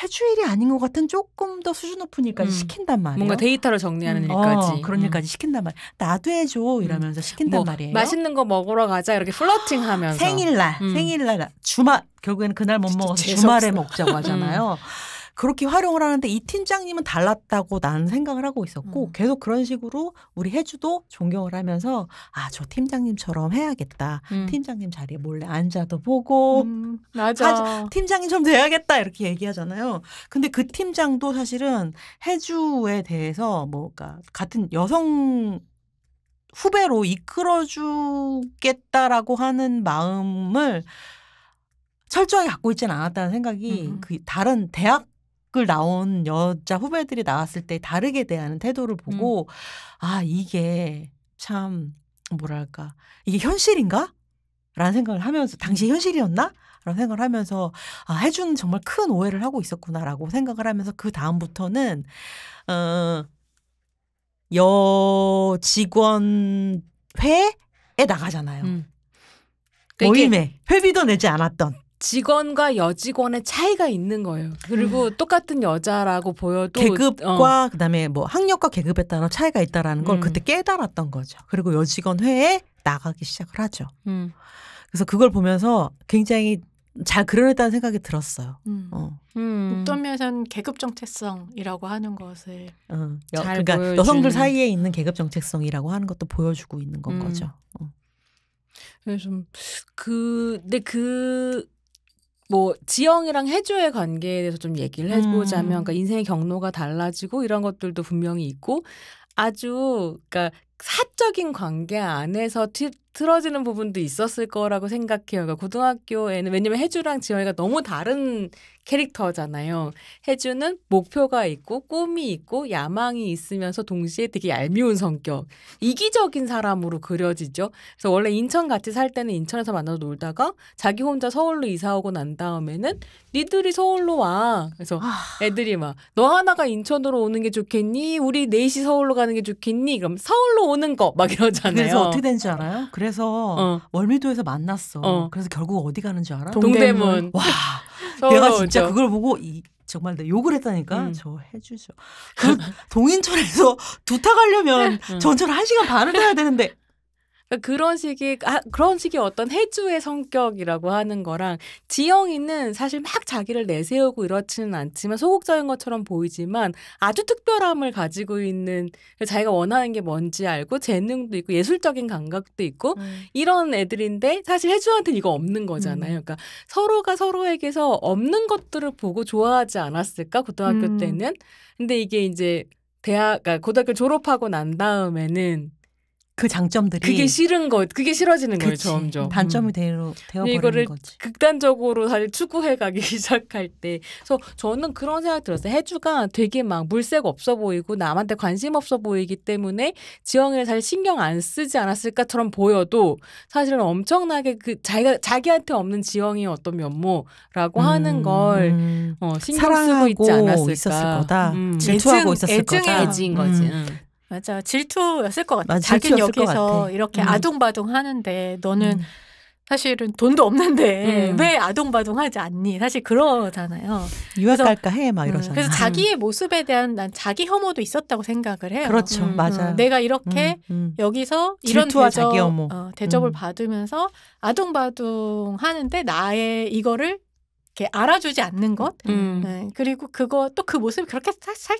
B: 해주 일이 아닌 것 같은 조금 더 수준 높은 일까지 시킨단 말이에요.
A: 뭔가 데이터를 정리하는 일까지.
B: 그런 일까지 시킨단 말이에요. 나도 해줘 이러면서 시킨단 말이에요.
A: 맛있는 거 먹으러 가자 이렇게 플러팅하면서.
B: 생일날 주말 결국에는 그날 못 먹어서 주말에 먹자고 하잖아요. 그렇게 활용을 하는데 이 팀장님은 달랐다고 나는 생각을 하고 있었고 계속 그런 식으로 우리 해주도 존경을 하면서 저 팀장님처럼 해야겠다. 팀장님 자리에 몰래 앉아도 보고
C: 맞아.
B: 팀장님처럼 돼야겠다 이렇게 얘기하잖아요. 근데 그 팀장도 사실은 해주에 대해서 뭔가 같은 여성 후배로 이끌어주겠다라고 하는 마음을 철저하게 갖고 있지는 않았다는 생각이 그 다른 대학을 나온 여자 후배들이 나왔을 때 다르게 대하는 태도를 보고 이게 참 뭐랄까 이게 현실인가? 라는 생각을 하면서 당시 현실이었나? 라는 생각을 하면서 해주는 정말 큰 오해를 하고 있었구나라고 생각을 하면서 그 다음부터는 여직원 회에 나가잖아요. 모임에 회비도 내지 않았던
A: 직원과 여직원의 차이가 있는 거예요. 그리고 똑같은 여자라고 보여도
B: 계급과 그다음에 뭐 학력과 계급에 따라 차이가 있다라는 걸 그때 깨달았던 거죠. 그리고 여직원 회에 나가기 시작을 하죠. 그래서 그걸 보면서 굉장히 잘 그려냈다는 생각이 들었어요.
C: 어떤 면에서는 계급 정체성이라고 하는 것을
B: 그러니까 보여주는. 여성들 사이에 있는 계급 정체성이라고 하는 것도 보여주고 있는 건 거죠.
A: 그래서 근데 뭐 지영이랑 혜주의 관계에 대해서 좀 얘기를 해보자면 그러니까 인생의 경로가 달라지고 이런 것들도 분명히 있고 아주 그러니까 사적인 관계 안에서 틀어지는 부분도 있었을 거라고 생각해요. 그러니까 고등학교에는 왜냐면 혜주랑 지영이가 너무 다른 캐릭터잖아요. 혜주는 목표가 있고 꿈이 있고 야망이 있으면서 동시에 되게 얄미운 성격, 이기적인 사람으로 그려지죠. 그래서 원래 인천 같이 살 때는 인천에서 만나서 놀다가 자기 혼자 서울로 이사 오고 난 다음에는 니들이 서울로 와. 그래서 애들이 막 너 하나가 인천으로 오는 게 좋겠니? 우리 넷이 서울로 가는 게 좋겠니? 그럼 서울로 오는 거 막 이러잖아요.
B: 그래서 어떻게 된 줄 알아요? 그래서 월미도에서 만났어. 그래서 결국 어디 가는 줄 알아?
A: 동대문.
B: 와, 내가 진짜 그걸 보고 정말 욕을 했다니까. 저 해주죠. 그 동인천에서 두타 가려면 전철 1시간 반을 타야 되는데.
A: 그런 식의 어떤 혜주의 성격이라고 하는 거랑 지영이는 사실 막 자기를 내세우고 이렇지는 않지만 소극적인 것처럼 보이지만 아주 특별함을 가지고 있는 자기가 원하는 게 뭔지 알고 재능도 있고 예술적인 감각도 있고 이런 애들인데 사실 혜주한테는 이거 없는 거잖아요. 그러니까 서로가 서로에게서 없는 것들을 보고 좋아하지 않았을까 고등학교 때는. 근데 이게 이제 그러니까 고등학교 졸업하고 난 다음에는
B: 그 장점들이
A: 그게 싫어지는 거예요, 점점.
B: 단점이 되어버리는
A: 이거를
B: 거지.
A: 극단적으로 사실 추구해가기 시작할 때. 그래서 저는 그런 생각 들었어요. 혜주가 되게 막 물색 없어 보이고 남한테 관심 없어 보이기 때문에 지영이를 사실 신경 안 쓰지 않았을까처럼 보여도 사실은 엄청나게 자기한테 없는 지영이의 어떤 면모라고 하는 걸 신경 쓰고 있지 않았을까.
B: 있었을 거다. 질투하고 있었을 거다.
A: 애증인 거지.
C: 맞아. 질투였을 것 같아. 자기는 여기서 이렇게 아둥바둥 하는데 너는 사실은 돈도 없는데 왜 아둥바둥 하지 않니? 사실 그러잖아요.
B: 유학 갈까 해 막 이러잖아.
C: 그래서 자기의 모습에 대한 난 자기 혐오도 있었다고 생각을 해요.
B: 그렇죠. 맞아요.
C: 내가 이렇게 여기서 이런
B: 자기 혐오.
C: 대접을 받으면서 아둥바둥 하는데 나의 이거를 이렇게 알아주지 않는 것. 네. 그리고 그거 또 그 모습이 그렇게 살짝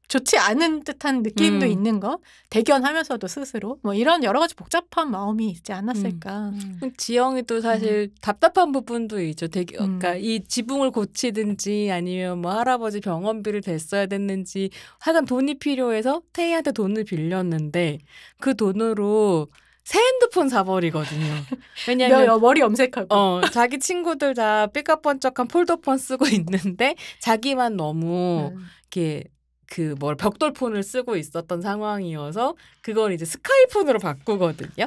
C: 좋지 않은 듯한 느낌도 있는 거. 대견하면서도 스스로 뭐 이런 여러 가지 복잡한 마음이 있지 않았을까.
A: 지영이도 사실 답답한 부분도 있죠. 되게 그러니까 이 지붕을 고치든지 아니면 뭐 할아버지 병원비를 댔어야 됐는지 하여간 돈이 필요해서 태희한테 돈을 빌렸는데 그 돈으로 새 핸드폰 사버리거든요. 왜냐면
C: 머리 염색하고
A: 자기 친구들 다 삐까뻔쩍한 폴더폰 쓰고 있는데 자기만 너무 이렇게 벽돌폰을 쓰고 있었던 상황이어서 그걸 이제 스카이폰으로 바꾸거든요.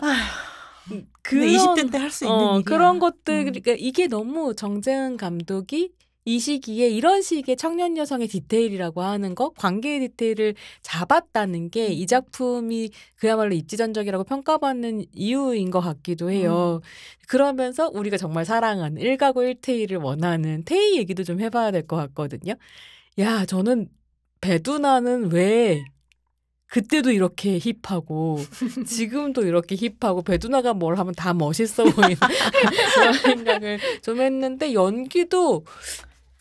B: 근데 20대 때 할 수 있는 일이야.
A: 그런 것들 그러니까 이게 너무 정재은 감독이 이 시기에 이런 식의 청년 여성의 디테일이라고 하는 거, 관계의 디테일을 잡았다는 게 이 작품이 그야말로 입지전적이라고 평가받는 이유인 것 같기도 해요. 그러면서 우리가 정말 사랑하는 1가구 1태희를 원하는 태희 얘기도 좀 해봐야 될 것 같거든요. 야, 저는 배두나는 왜 그때도 이렇게 힙하고 지금도 이렇게 힙하고 배두나가 뭘 하면 다 멋있어 보이는 그런 생각을 좀 했는데 연기도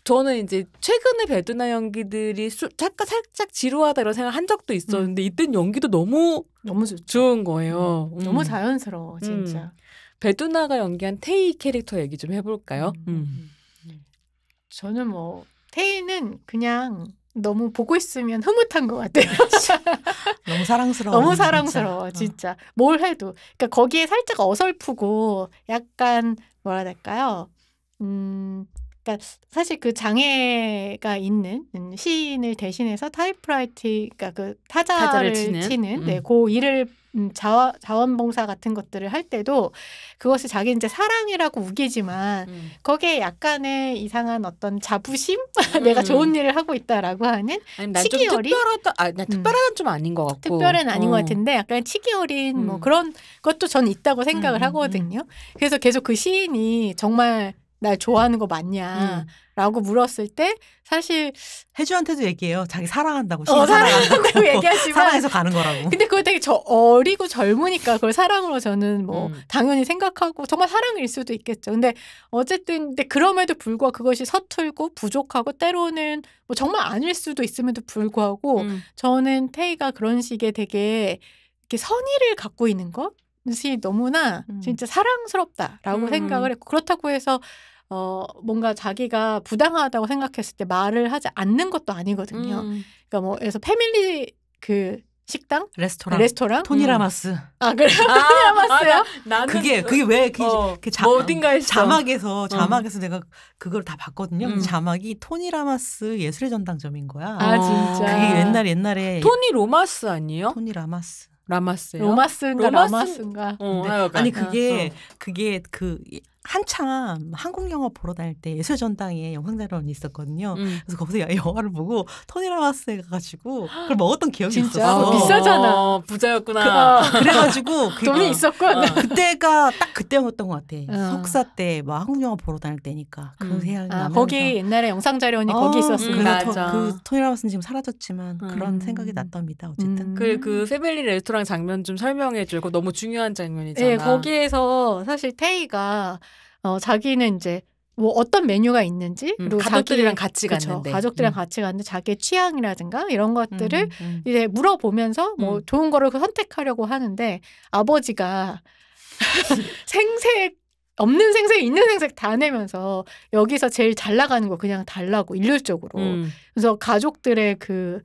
A: 저는 이제 최근에 배두나 연기들이 살짝 지루하다 이런 생각 한 적도 있었는데 이땐 연기도 너무 좋은 거예요.
C: 너무 자연스러워 진짜.
A: 배두나가 연기한 태희 캐릭터 얘기 좀 해볼까요?
C: 저는 뭐 태희는 그냥 너무 보고 있으면 흐뭇한 것 같아요.
B: 너무 사랑스러워.
C: 너무 사랑스러워, 진짜. 뭘 해도. 그러니까 거기에 살짝 어설프고 약간 뭐라 해야 될까요? 그러니까 사실 그 장애가 있는 시인을 대신해서 타이프라이팅, 그러니까 그 타자를 치는 네, 그 일을 자원봉사 같은 것들을 할 때도 그것이 자기 이제 사랑이라고 우기지만 거기에 약간의 이상한 어떤 자부심? 내가 좋은 일을 하고 있다라고 하는 치기 어린?
A: 특별하다는 좀 아닌 것 같고.
C: 특별은 아닌 것 같은데 약간 치기 어린 뭐 그런 것도 저는 있다고 생각을 하거든요. 그래서 계속 그 시인이 정말 날 좋아하는 거 맞냐? 라고 물었을 때 사실
B: 혜주한테도 얘기해요. 자기 사랑한다고.
C: 사랑한다고 얘기하지만
B: 사랑해서 가는 거라고.
C: 근데 그걸 되게 어리고 젊으니까 그걸 사랑으로 저는 뭐 당연히 생각하고 정말 사랑일 수도 있겠죠. 근데 어쨌든 근데 그럼에도 불구하고 그것이 서툴고 부족하고 때로는 뭐 정말 아닐 수도 있음에도 불구하고 저는 태희가 그런 식의 되게 이렇게 선의를 갖고 있는 것이 너무나 진짜 사랑스럽다라고 생각을 했고 그렇다고 해서 뭔가 자기가 부당하다고 생각했을 때 말을 하지 않는 것도 아니거든요. 그러니까 뭐 그래서 패밀리 그 식당? 레스토랑?
B: 토니 라마스.
C: 아, 그래요? 토니 라마스요?
A: 나는
B: 그게 왜
A: 뭐 어딘가에서
B: 자막에서 내가 그걸 다 봤거든요. 자막이 토니 라마스 예술의 전당점인 거야.
C: 아, 진짜.
B: 그게 옛날에
A: 토니 로마스 아니에요?
B: 토니 라마스.
A: 라마스요?
C: 라마스인가?
B: 아니 그게 그 한참 한국 영화 보러 다닐 때 예술 전당에 영상자료원이 있었거든요. 그래서 거기서 영화를 보고 토니 라마스에 가가지고 그걸 먹었던 기억이
C: 진짜?
B: 있었어.
C: 비싸잖아.
A: 부자였구나.
B: 그래가지고
C: 돈이 있었군.
B: 그때가 딱 그때였던 것 같아. 석사 때 막 한국 영화 보러 다닐 때니까 그 생각이 나면서
C: 거기 옛날에 영상자료원이 거기 있었으니까.
A: 맞아.
B: 그 토니 라마스는 지금 사라졌지만 그런 생각이 났답니다. 어쨌든
A: 그 패밀리 레스토랑 장면 좀 설명해줘. 그거 너무 중요한 장면이잖아.
C: 네, 거기에서 사실 태희가 자기는 이제 뭐 어떤 메뉴가 있는지 그리고
A: 가족들이랑 같이
C: 그쵸,
A: 갔는데
C: 가족들이랑 같이 갔는데 자기의 취향이라든가 이런 것들을 이제 물어보면서 뭐 좋은 거를 선택하려고 하는데 아버지가 생색 없는 생색 있는 생색 다 내면서 여기서 제일 잘 나가는 거 그냥 달라고 일률적으로. 그래서 가족들의 그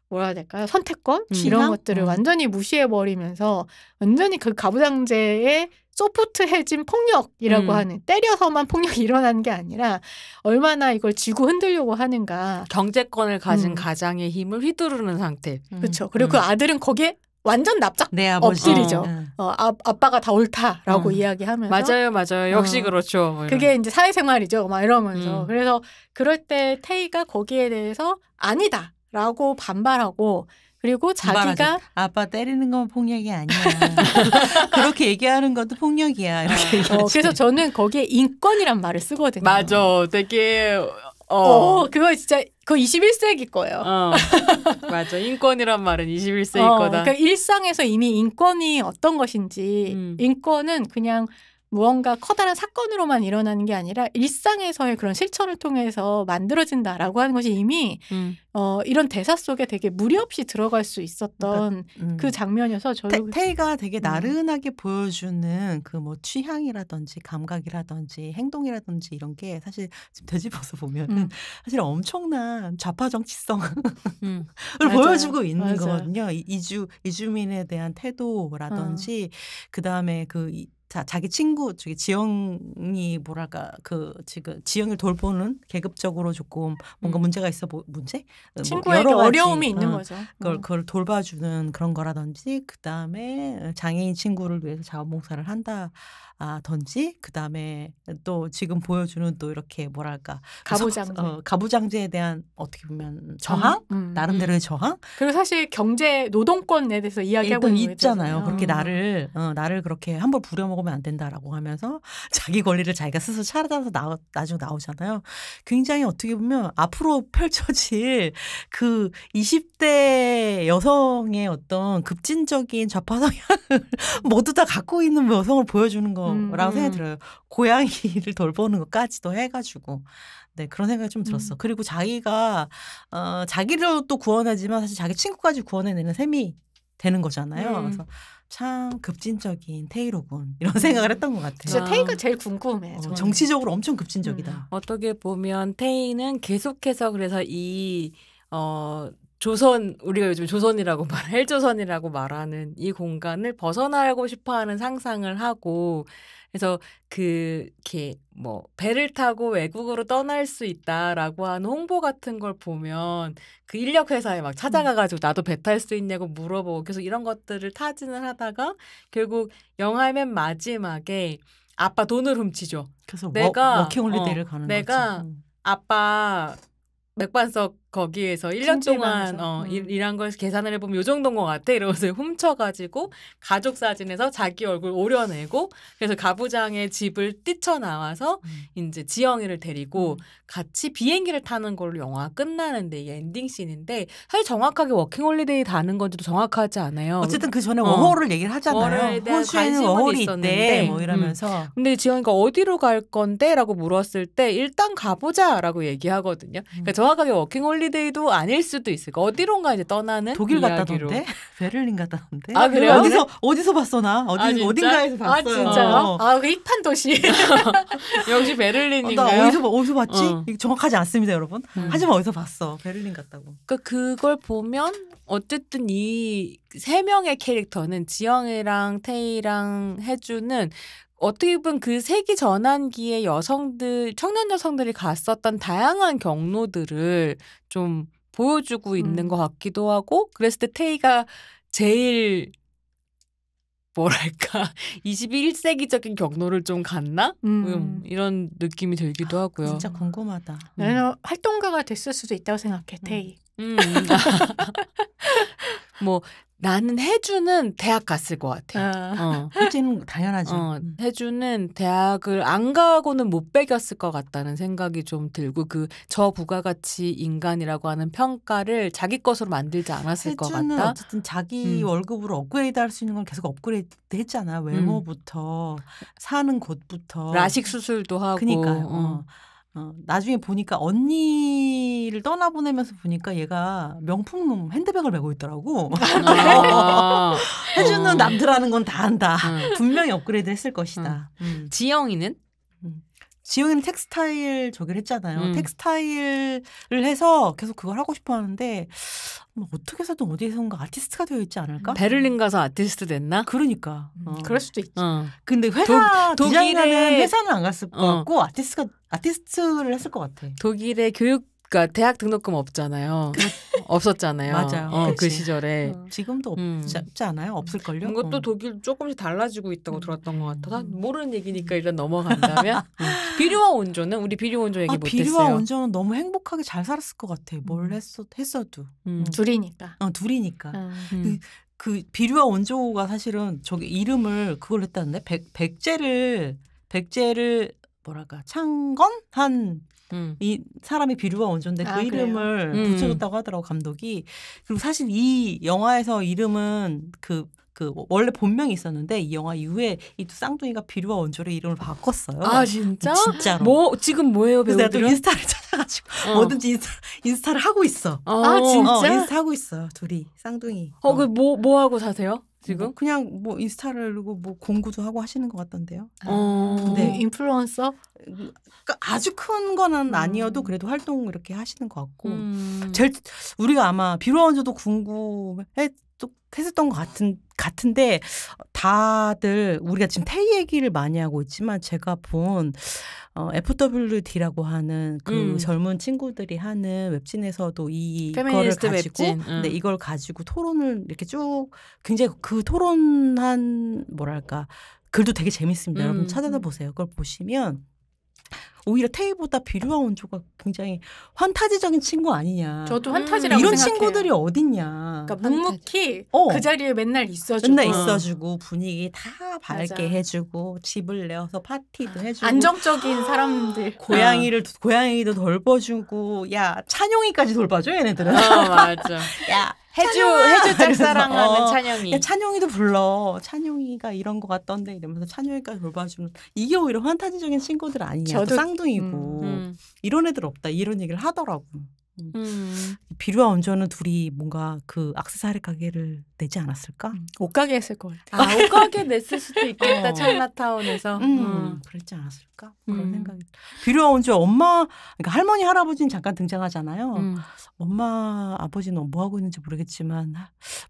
C: 뭐라 해야 될까요? 선택권 이런 것들을 완전히 무시해버리면서 완전히 그 가부장제의 소프트해진 폭력이라고 하는 때려서만 폭력이 일어나는 게 아니라 얼마나 이걸 쥐고 흔들려고 하는가.
A: 경제권을 가진 가장의 힘을 휘두르는 상태.
C: 그렇죠. 그리고 그 아들은 거기에 완전 납작
B: 내 아버지.
C: 엎드리죠. 아빠가 다 옳다라고 이야기하면서.
A: 맞아요. 역시 그렇죠. 뭐
C: 그게 이제 사회생활이죠. 막 이러면서. 그래서 그럴 때 태희가 거기에 대해서 아니다라고 반발하고 그리고 자기가
B: 아빠 때리는 건 폭력이 아니야. 그렇게 얘기하는 것도 폭력이야. 이렇게
C: 그래서 저는 거기에 인권이란 말을 쓰거든요.
A: 맞아. 되게
C: 그거 진짜 그거 21세기 거예요.
A: 맞아. 인권이란 말은 21세기 거다.
C: 그러니까 일상에서 이미 인권이 어떤 것인지 인권은 그냥 무언가 커다란 사건으로만 일어나는 게 아니라 일상에서의 그런 실천을 통해서 만들어진다라고 하는 것이 이미 이런 대사 속에 되게 무리 없이 들어갈 수 있었던 그 장면이어서 저도
B: 태희가 되게 나른하게 보여주는 그 뭐 취향이라든지 감각이라든지 행동이라든지 이런 게 사실 지금 되짚어서 보면은 사실 엄청난 좌파 정치성을 보여주고 있는 거거든요. 이주민에 대한 태도라든지 그 다음에 자기 친구 지영이 뭐랄까 지금 지영을 돌보는 계급적으로 조금 뭔가 문제가 있어 문제?
C: 친구에게
B: 여러 가지,
C: 어려움이 있는 거죠.
B: 그걸 돌봐주는 그런 거라든지 그 다음에 장애인 친구를 위해서 자원봉사를 한다든지 그 다음에 또 지금 보여주는 또 이렇게 뭐랄까 가부장제에 대한 어떻게 보면 저항 나름대로의 저항
C: 그리고 사실 경제 노동권에 대해서 이야기하고
B: 있잖아요. 그렇게 나를 그렇게 함부로 부려먹으면 안 된다라고 하면서 자기 권리를 자기가 스스로 찾아서 나중에 나오잖아요. 굉장히 어떻게 보면 앞으로 펼쳐질 그 20대 여성의 어떤 급진적인 좌파 성향을 모두 다 갖고 있는 여성을 보여주는 거라고 생각이 들어요. 고양이를 돌보는 것까지도 해가지고. 네, 그런 생각이 좀 들었어. 그리고 자기가 자기를 또 구원하지만 사실 자기 친구까지 구원해내는 셈이 되는 거잖아요. 그래서 참 급진적인 태희로군 이런 생각을 했던 것 같아요.
C: 진짜 태희가 제일 궁금해.
B: 정치적으로 엄청 급진적이다.
A: 어떻게 보면 태희는 계속해서 그래서 우리가 요즘 조선이라고 헬조선이라고 말하는 이 공간을 벗어나고 싶어하는 상상을 하고 그래서 이렇게 뭐 배를 타고 외국으로 떠날 수 있다라고 하는 홍보 같은 걸 보면 그 인력 회사에 막 찾아가가지고 나도 배 탈 수 있냐고 물어보고 계속 이런 것들을 타진을 하다가 결국 영화의 맨 마지막에 아빠 돈을 훔치죠.
B: 그래서 워킹홀리데이를 가는 거지.
A: 내가 아빠 맥반석 거기에서 1년 동안 일한 걸 계산을 해보면 요 정도인 것 같아. 이러면서 훔쳐가지고 가족 사진에서 자기 얼굴 오려내고 그래서 가부장의 집을 뛰쳐나와서 이제 지영이를 데리고 같이 비행기를 타는 걸로 영화가 끝나는데 이게 엔딩 씬인데 사실 정확하게 워킹홀리데이 다는 건지도 정확하지 않아요.
B: 어쨌든 그 전에 워홀을 얘기를 하잖아요. 호주에는 워홀이 있대 뭐 이러면서.
A: 근데 지영이가 어디로 갈 건데? 라고 물었을 때 일단 가보자 라고 얘기하거든요. 그러니까 정확하게 워킹홀리데이 홀리데이도 아닐 수도 있을 거. 어디론가 이제 떠나는
B: 독일
A: 이야기로.
B: 갔다던데? 베를린 갔다던데?
A: 아, 그래요?
B: 어디서 봤어 나?
A: 진짜?
B: 어딘가에서 봤어요.
C: 아 진짜요? 아 그 힙한 도시.
A: 역시 베를린인가요?
B: 나 어디서 봤지? 이게 정확하지 않습니다, 여러분. 하지만 어디서 봤어? 베를린 갔다고.
A: 그러니까 그걸 보면 어쨌든 이 세 명의 캐릭터는 지영이랑 태희랑 혜주는 어떻게 보면 그 세기 전환기의 여성들, 청년 여성들이 갔었던 다양한 경로들을 좀 보여주고 있는 것 같기도 하고, 그랬을 때 태희가 제일 뭐랄까 21세기적인 경로를 좀 갔나? 이런 느낌이 들기도 하고요.
B: 진짜 궁금하다.
C: 나는 활동가가 됐을 수도 있다고 생각해. 태희.
A: 뭐 나는 혜주는 대학 갔을 것 같아.
B: 혜주는 당연하죠.
A: 혜주는 대학을 안 가고는 못 배겼을 것 같다는 생각이 좀 들고 그 저 부가가치 인간이라고 하는 평가를 자기 것으로 만들지 않았을 것
B: 혜주는
A: 같다.
B: 어쨌든 자기 월급으로 업그레이드 할 수 있는 건 계속 업그레이드 했잖아. 외모부터 사는 곳부터.
A: 라식 수술도 하고.
B: 그러니까요. 나중에 보니까 언니를 떠나보내면서 보니까 얘가 명품 핸드백을 메고 있더라고. 혜주는 남들 하는 건 다 한다. 분명히 업그레이드 했을 것이다.
A: 지영이는?
B: 지영이는 텍스타일 저기를 했잖아요. 텍스타일을 해서 계속 그걸 하고 싶어 하는데 뭐 어떻게 해서든 어디선가 아티스트가 되어 있지 않을까?
A: 베를린 가서 아티스트 됐나?
B: 그러니까.
C: 그럴 수도 있지.
B: 근데 회사 디자인하는
A: 독일의-
B: 회사는 안 갔을 것 같고 아티스트를 했을 것 같아.
A: 독일의 그러니까 대학 등록금 없잖아요. 없었잖아요.
B: 맞아요.
A: 그 시절에.
B: 지금도 없지 않아요? 없을걸요?
A: 이것도 독일 조금씩 달라지고 있다고 들었던 것 같아서 모르는 얘기니까 일단 넘어간다면 비류와 온조는 우리 비류 온조 얘기 못했어요.
B: 비류와 온조는 너무 행복하게 잘 살았을 것 같아. 뭘 했어도.
C: 둘이니까.
B: 둘이니까. 그 비류와 온조가 사실은 저기 이름을 그걸 했다는데 백제를 뭐랄까 창건한 이 사람이 비류와 온조인데 그 이름을 붙여줬다고 하더라고 감독이. 그리고 사실 이 영화에서 이름은 그 원래 본명이 있었는데 이 영화 이후에 이 두 쌍둥이가 비류와 온조로 이름을 바꿨어요.
A: 아 진짜?
B: 진짜로.
A: 지금 뭐예요 배우들은?
B: 그래서 내가 또 인스타를 찾아가지고 뭐든지 인스타를 하고 있어.
C: 아 진짜?
B: 인스타 하고 있어 둘이 쌍둥이.
A: 그 뭐 하고 사세요? 지금?
B: 그냥 뭐 인스타를 그리고 뭐 공부도 하고 하시는 것 같던데요.
C: 네. 인플루언서?
B: 그러니까 아주 큰 거는 아니어도 그래도 활동 이렇게 하시는 것 같고 제일 우리가 아마 비류와 온조도 궁금했었던 것 같은데 다들 우리가 지금 태희 얘기를 많이 하고 있지만 제가 본 FWD라고 하는 그 젊은 친구들이 하는 웹진에서도 이거를 가지고 네, 이걸 가지고 토론을 이렇게 쭉 굉장히 그 토론한 뭐랄까 글도 되게 재밌습니다. 여러분 찾아서 보세요. 그걸 보시면 오히려 태희보다 비류와 온조가 굉장히 환타지적인 친구 아니냐.
C: 저도 환타지라고
B: 이런
C: 생각해요.
B: 친구들이 어딨냐.
C: 그러니까 묵묵히 그 자리에 맨날 있어주고.
B: 맨날 있어주고 분위기 다 밝게
C: 맞아.
B: 해주고 집을 내어서 파티도 해주고.
C: 안정적인 사람들.
B: 고양이도 돌봐주고 야 찬용이까지 돌봐줘 얘네들은.
A: 맞아.
B: 야
A: 해주 짝사랑하는 찬영이.
B: 야, 찬용이도 불러. 찬용이가 이런 거 같던데 이러면서 찬용이까지 돌봐주는 이게 오히려 환타지적인 친구들 아니냐.
C: 저도
B: 쌍둥이고 이런 애들 없다 이런 얘기를 하더라고. 비류와 온조는 둘이 뭔가 그 액세서리 가게를 내지 않았을까?
C: 옷가게 했을 것 같아.
A: 옷가게 냈을 수도 있겠다. 차이나타운에서.
B: 그랬지 않았을까? 그런 생각이. 비류와 온조 엄마, 그러니까 할머니 할아버지는 잠깐 등장하잖아요. 엄마 아버지는 뭐 하고 있는지 모르겠지만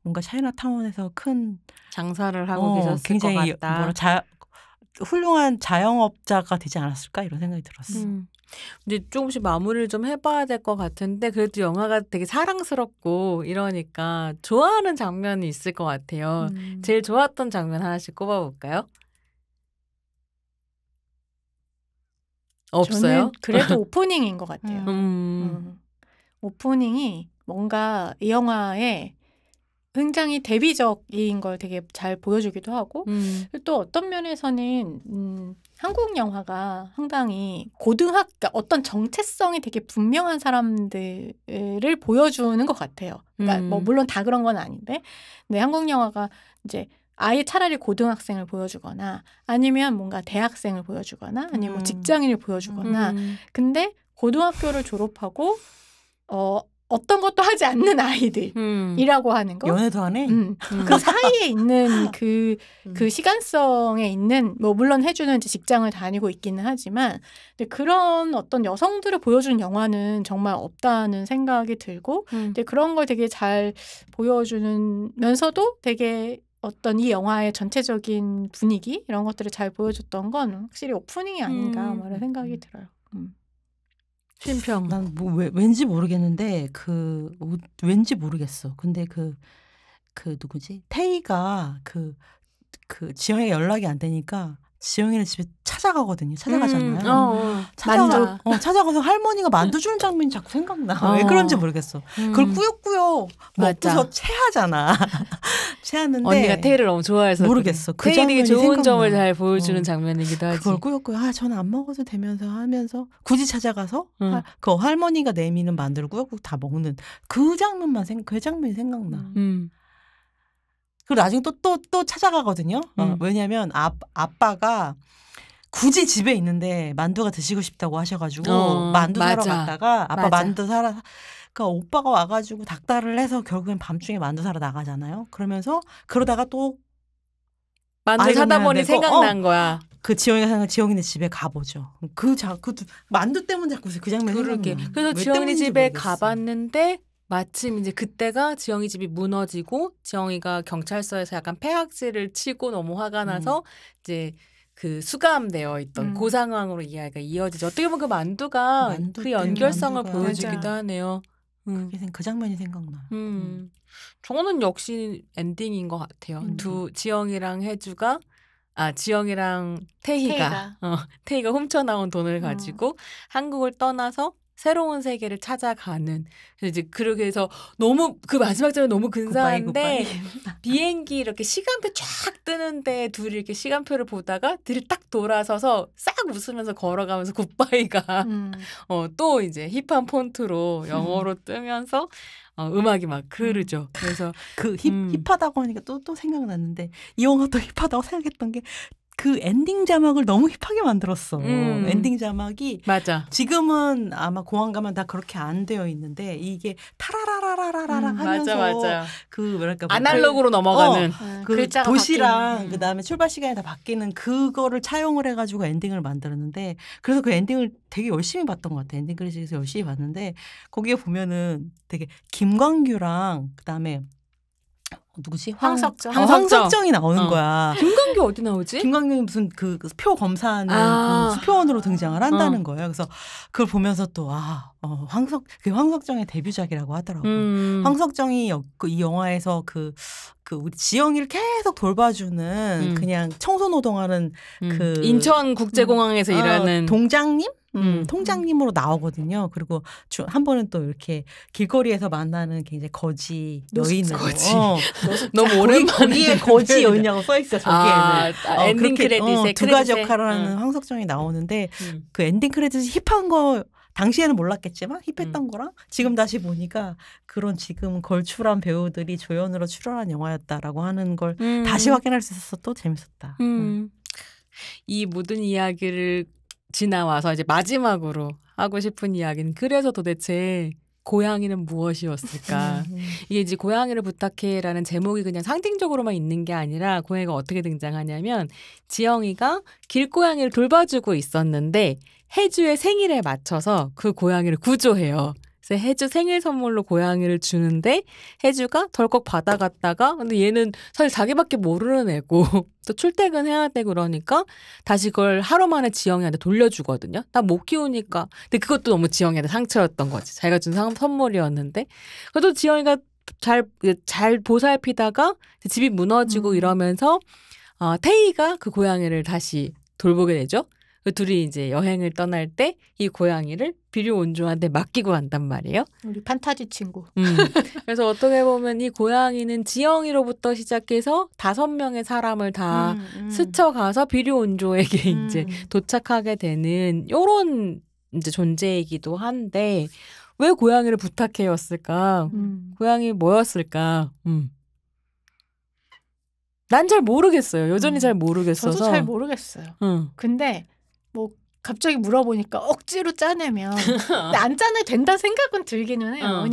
B: 뭔가 차이나타운에서 큰
A: 장사를 하고 계셨을
B: 굉장히
A: 것 같다.
B: 훌륭한 자영업자가 되지 않았을까 이런 생각이 들었어.
A: 이제 조금씩 마무리를 좀 해봐야 될 것 같은데 그래도 영화가 되게 사랑스럽고 이러니까 좋아하는 장면이 있을 것 같아요. 제일 좋았던 장면 하나씩 꼽아볼까요? 없어요?
C: 저는 그래도 오프닝인 것 같아요. 오프닝이 뭔가 이 영화에 굉장히 대비적인 걸 되게 잘 보여주기도 하고 또 어떤 면에서는 한국 영화가 상당히 그러니까 어떤 정체성이 되게 분명한 사람들을 보여주는 것 같아요. 그러니까 뭐 물론 다 그런 건 아닌데 근데 한국 영화가 이제 아예 차라리 고등학생을 보여주거나 아니면 뭔가 대학생을 보여주거나 아니면 뭐 직장인을 보여주거나 근데 고등학교를 졸업하고 어떤 것도 하지 않는 아이들이라고 하는 거.
B: 연애도 안 해?
C: 그 사이에 있는 그 시간성에 있는 뭐 물론 해주는 이제 직장을 다니고 있기는 하지만 근데 그런 어떤 여성들을 보여주는 영화는 정말 없다는 생각이 들고 근데 그런 걸 되게 잘 보여주면서도 되게 어떤 이 영화의 전체적인 분위기 이런 것들을 잘 보여줬던 건 확실히 오프닝이 아닌가 뭐 이런 생각이 들어요.
A: 심평.
B: 난 뭐 왠지 모르겠는데 왠지 모르겠어. 근데 그 누구지? 태희가 그 지영이가 연락이 안 되니까 지영이는 집에 찾아가거든요. 찾아가잖아요. 찾아가서 할머니가 만두 주는 장면이 자꾸 생각나. 왜 그런지 모르겠어. 그걸 꾸역꾸역 먹고서 체하잖아. 체하는데
A: 언니가 태희를 너무 좋아해서
B: 모르겠어.
A: 그 태희 되게 좋은 점을 잘 보여주는 장면이기도 하지.
B: 그걸 꾸역꾸역 저는 안 먹어도 되면서 하면서 굳이 찾아가서 그 할머니가 내미는 만두를 꾸역꾸역 다 먹는 그 장면만 그 장면이 생각나. 그리고 나중에 또 찾아가거든요. 왜냐면 아빠가 굳이 집에 있는데 만두가 드시고 싶다고 하셔가지고 만두 사러 갔다가 아빠 만두 사러 그러니까 오빠가 와가지고 닭달을 해서 결국엔 밤중에 만두 사러 나가잖아요. 그러다가 또
A: 만두 사다 보니 생각난 거야.
B: 그 지영이네 집에 가보죠. 그 만두 때문에 자꾸 그 장면이 생각나.
A: 그래서 지영이 집에 가봤는데 마침 이제 그때가 지영이 집이 무너지고 지영이가 경찰서에서 약간 폐악질을 치고 너무 화가 나서 이제 그 수감되어 있던 그 상황으로 이야기가 이어지죠. 어떻게 보면 그 만두가 그 연결성을 보여주기도 하네요.
B: 그 장면이 생각나.
A: 저는 역시 엔딩인 것 같아요. 지영이랑 지영이랑 태희가 훔쳐 나온 돈을 가지고 한국을 떠나서 새로운 세계를 찾아가는. 이제 그렇게 해서 너무 그 마지막 장면 너무 근사한데 비행기 이렇게 시간표 쫙 뜨는데 둘이 이렇게 시간표를 보다가 둘이 딱 돌아서서 싹 웃으면서 걸어가면서 굿바이가 또 이제 힙한 폰트로 영어로 뜨면서 음악이 막 흐르죠. 그래서
B: 힙하다고 하니까 또 생각났는데 이 영화 또 힙하다고 생각했던 게 그 엔딩 자막을 너무 힙하게 만들었어. 엔딩 자막이
A: 맞아.
B: 지금은 아마 공항 가면 다 그렇게 안 되어 있는데 이게 타라라라라라라 하면서
A: 맞아.
B: 그 뭐랄까
A: 아날로그로 넘어가는
B: 그 도시랑 그다음에 출발 시간이 다 바뀌는 그거를 차용을 해가지고 엔딩을 만들었는데 그래서 그 엔딩을 되게 열심히 봤던 것 같아. 엔딩 크레딧에서 열심히 봤는데 거기에 보면은 되게 김광규랑 그다음에 누구지? 황석정이 나오는 거야.
A: 김광규 어디 나오지?
B: 김광규는 무슨 그 표 검사하는 그 수표원으로 등장을 한다는 거예요. 그래서 그걸 보면서 또 황석정의 데뷔작이라고 하더라고요. 황석정이 이 영화에서 우리 지영이를 계속 돌봐주는 그냥 청소노동하는 그
A: 인천국제공항에서 일하는
B: 동장님? 통장님으로 나오거든요. 그리고 한 번은 또 이렇게 길거리에서 만나는 굉장히 거지 여인으로.
A: 너무 오랜만에
B: 거기에 거지 여인이라고 써있어요. 저기에는.
A: 엔딩 크레딧에
B: 두 가지 역할을 하는 황석정이 나오는데 그 엔딩 크레딧이 힙한 거 당시에는 몰랐겠지만 힙했던 거랑 지금 다시 보니까 그런 지금 걸출한 배우들이 조연으로 출연한 영화였다라고 하는 걸 다시 확인할 수 있어서 또 재밌었다.
A: 이 모든 이야기를 지나와서 이제 마지막으로 하고 싶은 이야기는 그래서 도대체 고양이는 무엇이었을까? 이게 이제 고양이를 부탁해라는 제목이 그냥 상징적으로만 있는 게 아니라 고양이가 어떻게 등장하냐면 지영이가 길고양이를 돌봐주고 있었는데 혜주의 생일에 맞춰서 그 고양이를 구조해요. 그래서 혜주 생일 선물로 고양이를 주는데 혜주가 덜컥 받아갔다가 근데 얘는 사실 자기밖에 모르는 애고 또 출퇴근해야 되고 그러니까 다시 그걸 하루 만에 지영이한테 돌려주거든요. 나 못 키우니까. 근데 그것도 너무 지영이한테 상처였던 거지. 자기가 준 선물이었는데 그래도 지영이가 잘 보살피다가 집이 무너지고 이러면서 태희가 그 고양이를 다시 돌보게 되죠. 둘이 이제 여행을 떠날 때 이 고양이를 비료온조한테 맡기고 간단 말이에요.
C: 우리 판타지 친구.
A: 그래서 어떻게 보면 이 고양이는 지영이로부터 시작해서 5명의 사람을 다 스쳐가서 비료온조에게 이제 도착하게 되는 요런 이제 존재이기도 한데 왜 고양이를 부탁해였을까? 고양이 뭐였을까? 난 잘 모르겠어요. 여전히 잘 모르겠어서.
C: 저도 잘 모르겠어요. 근데 뭐 갑자기 물어보니까 억지로 짜내면 근데 안 짜내도 된다는 생각은 들기는 해요.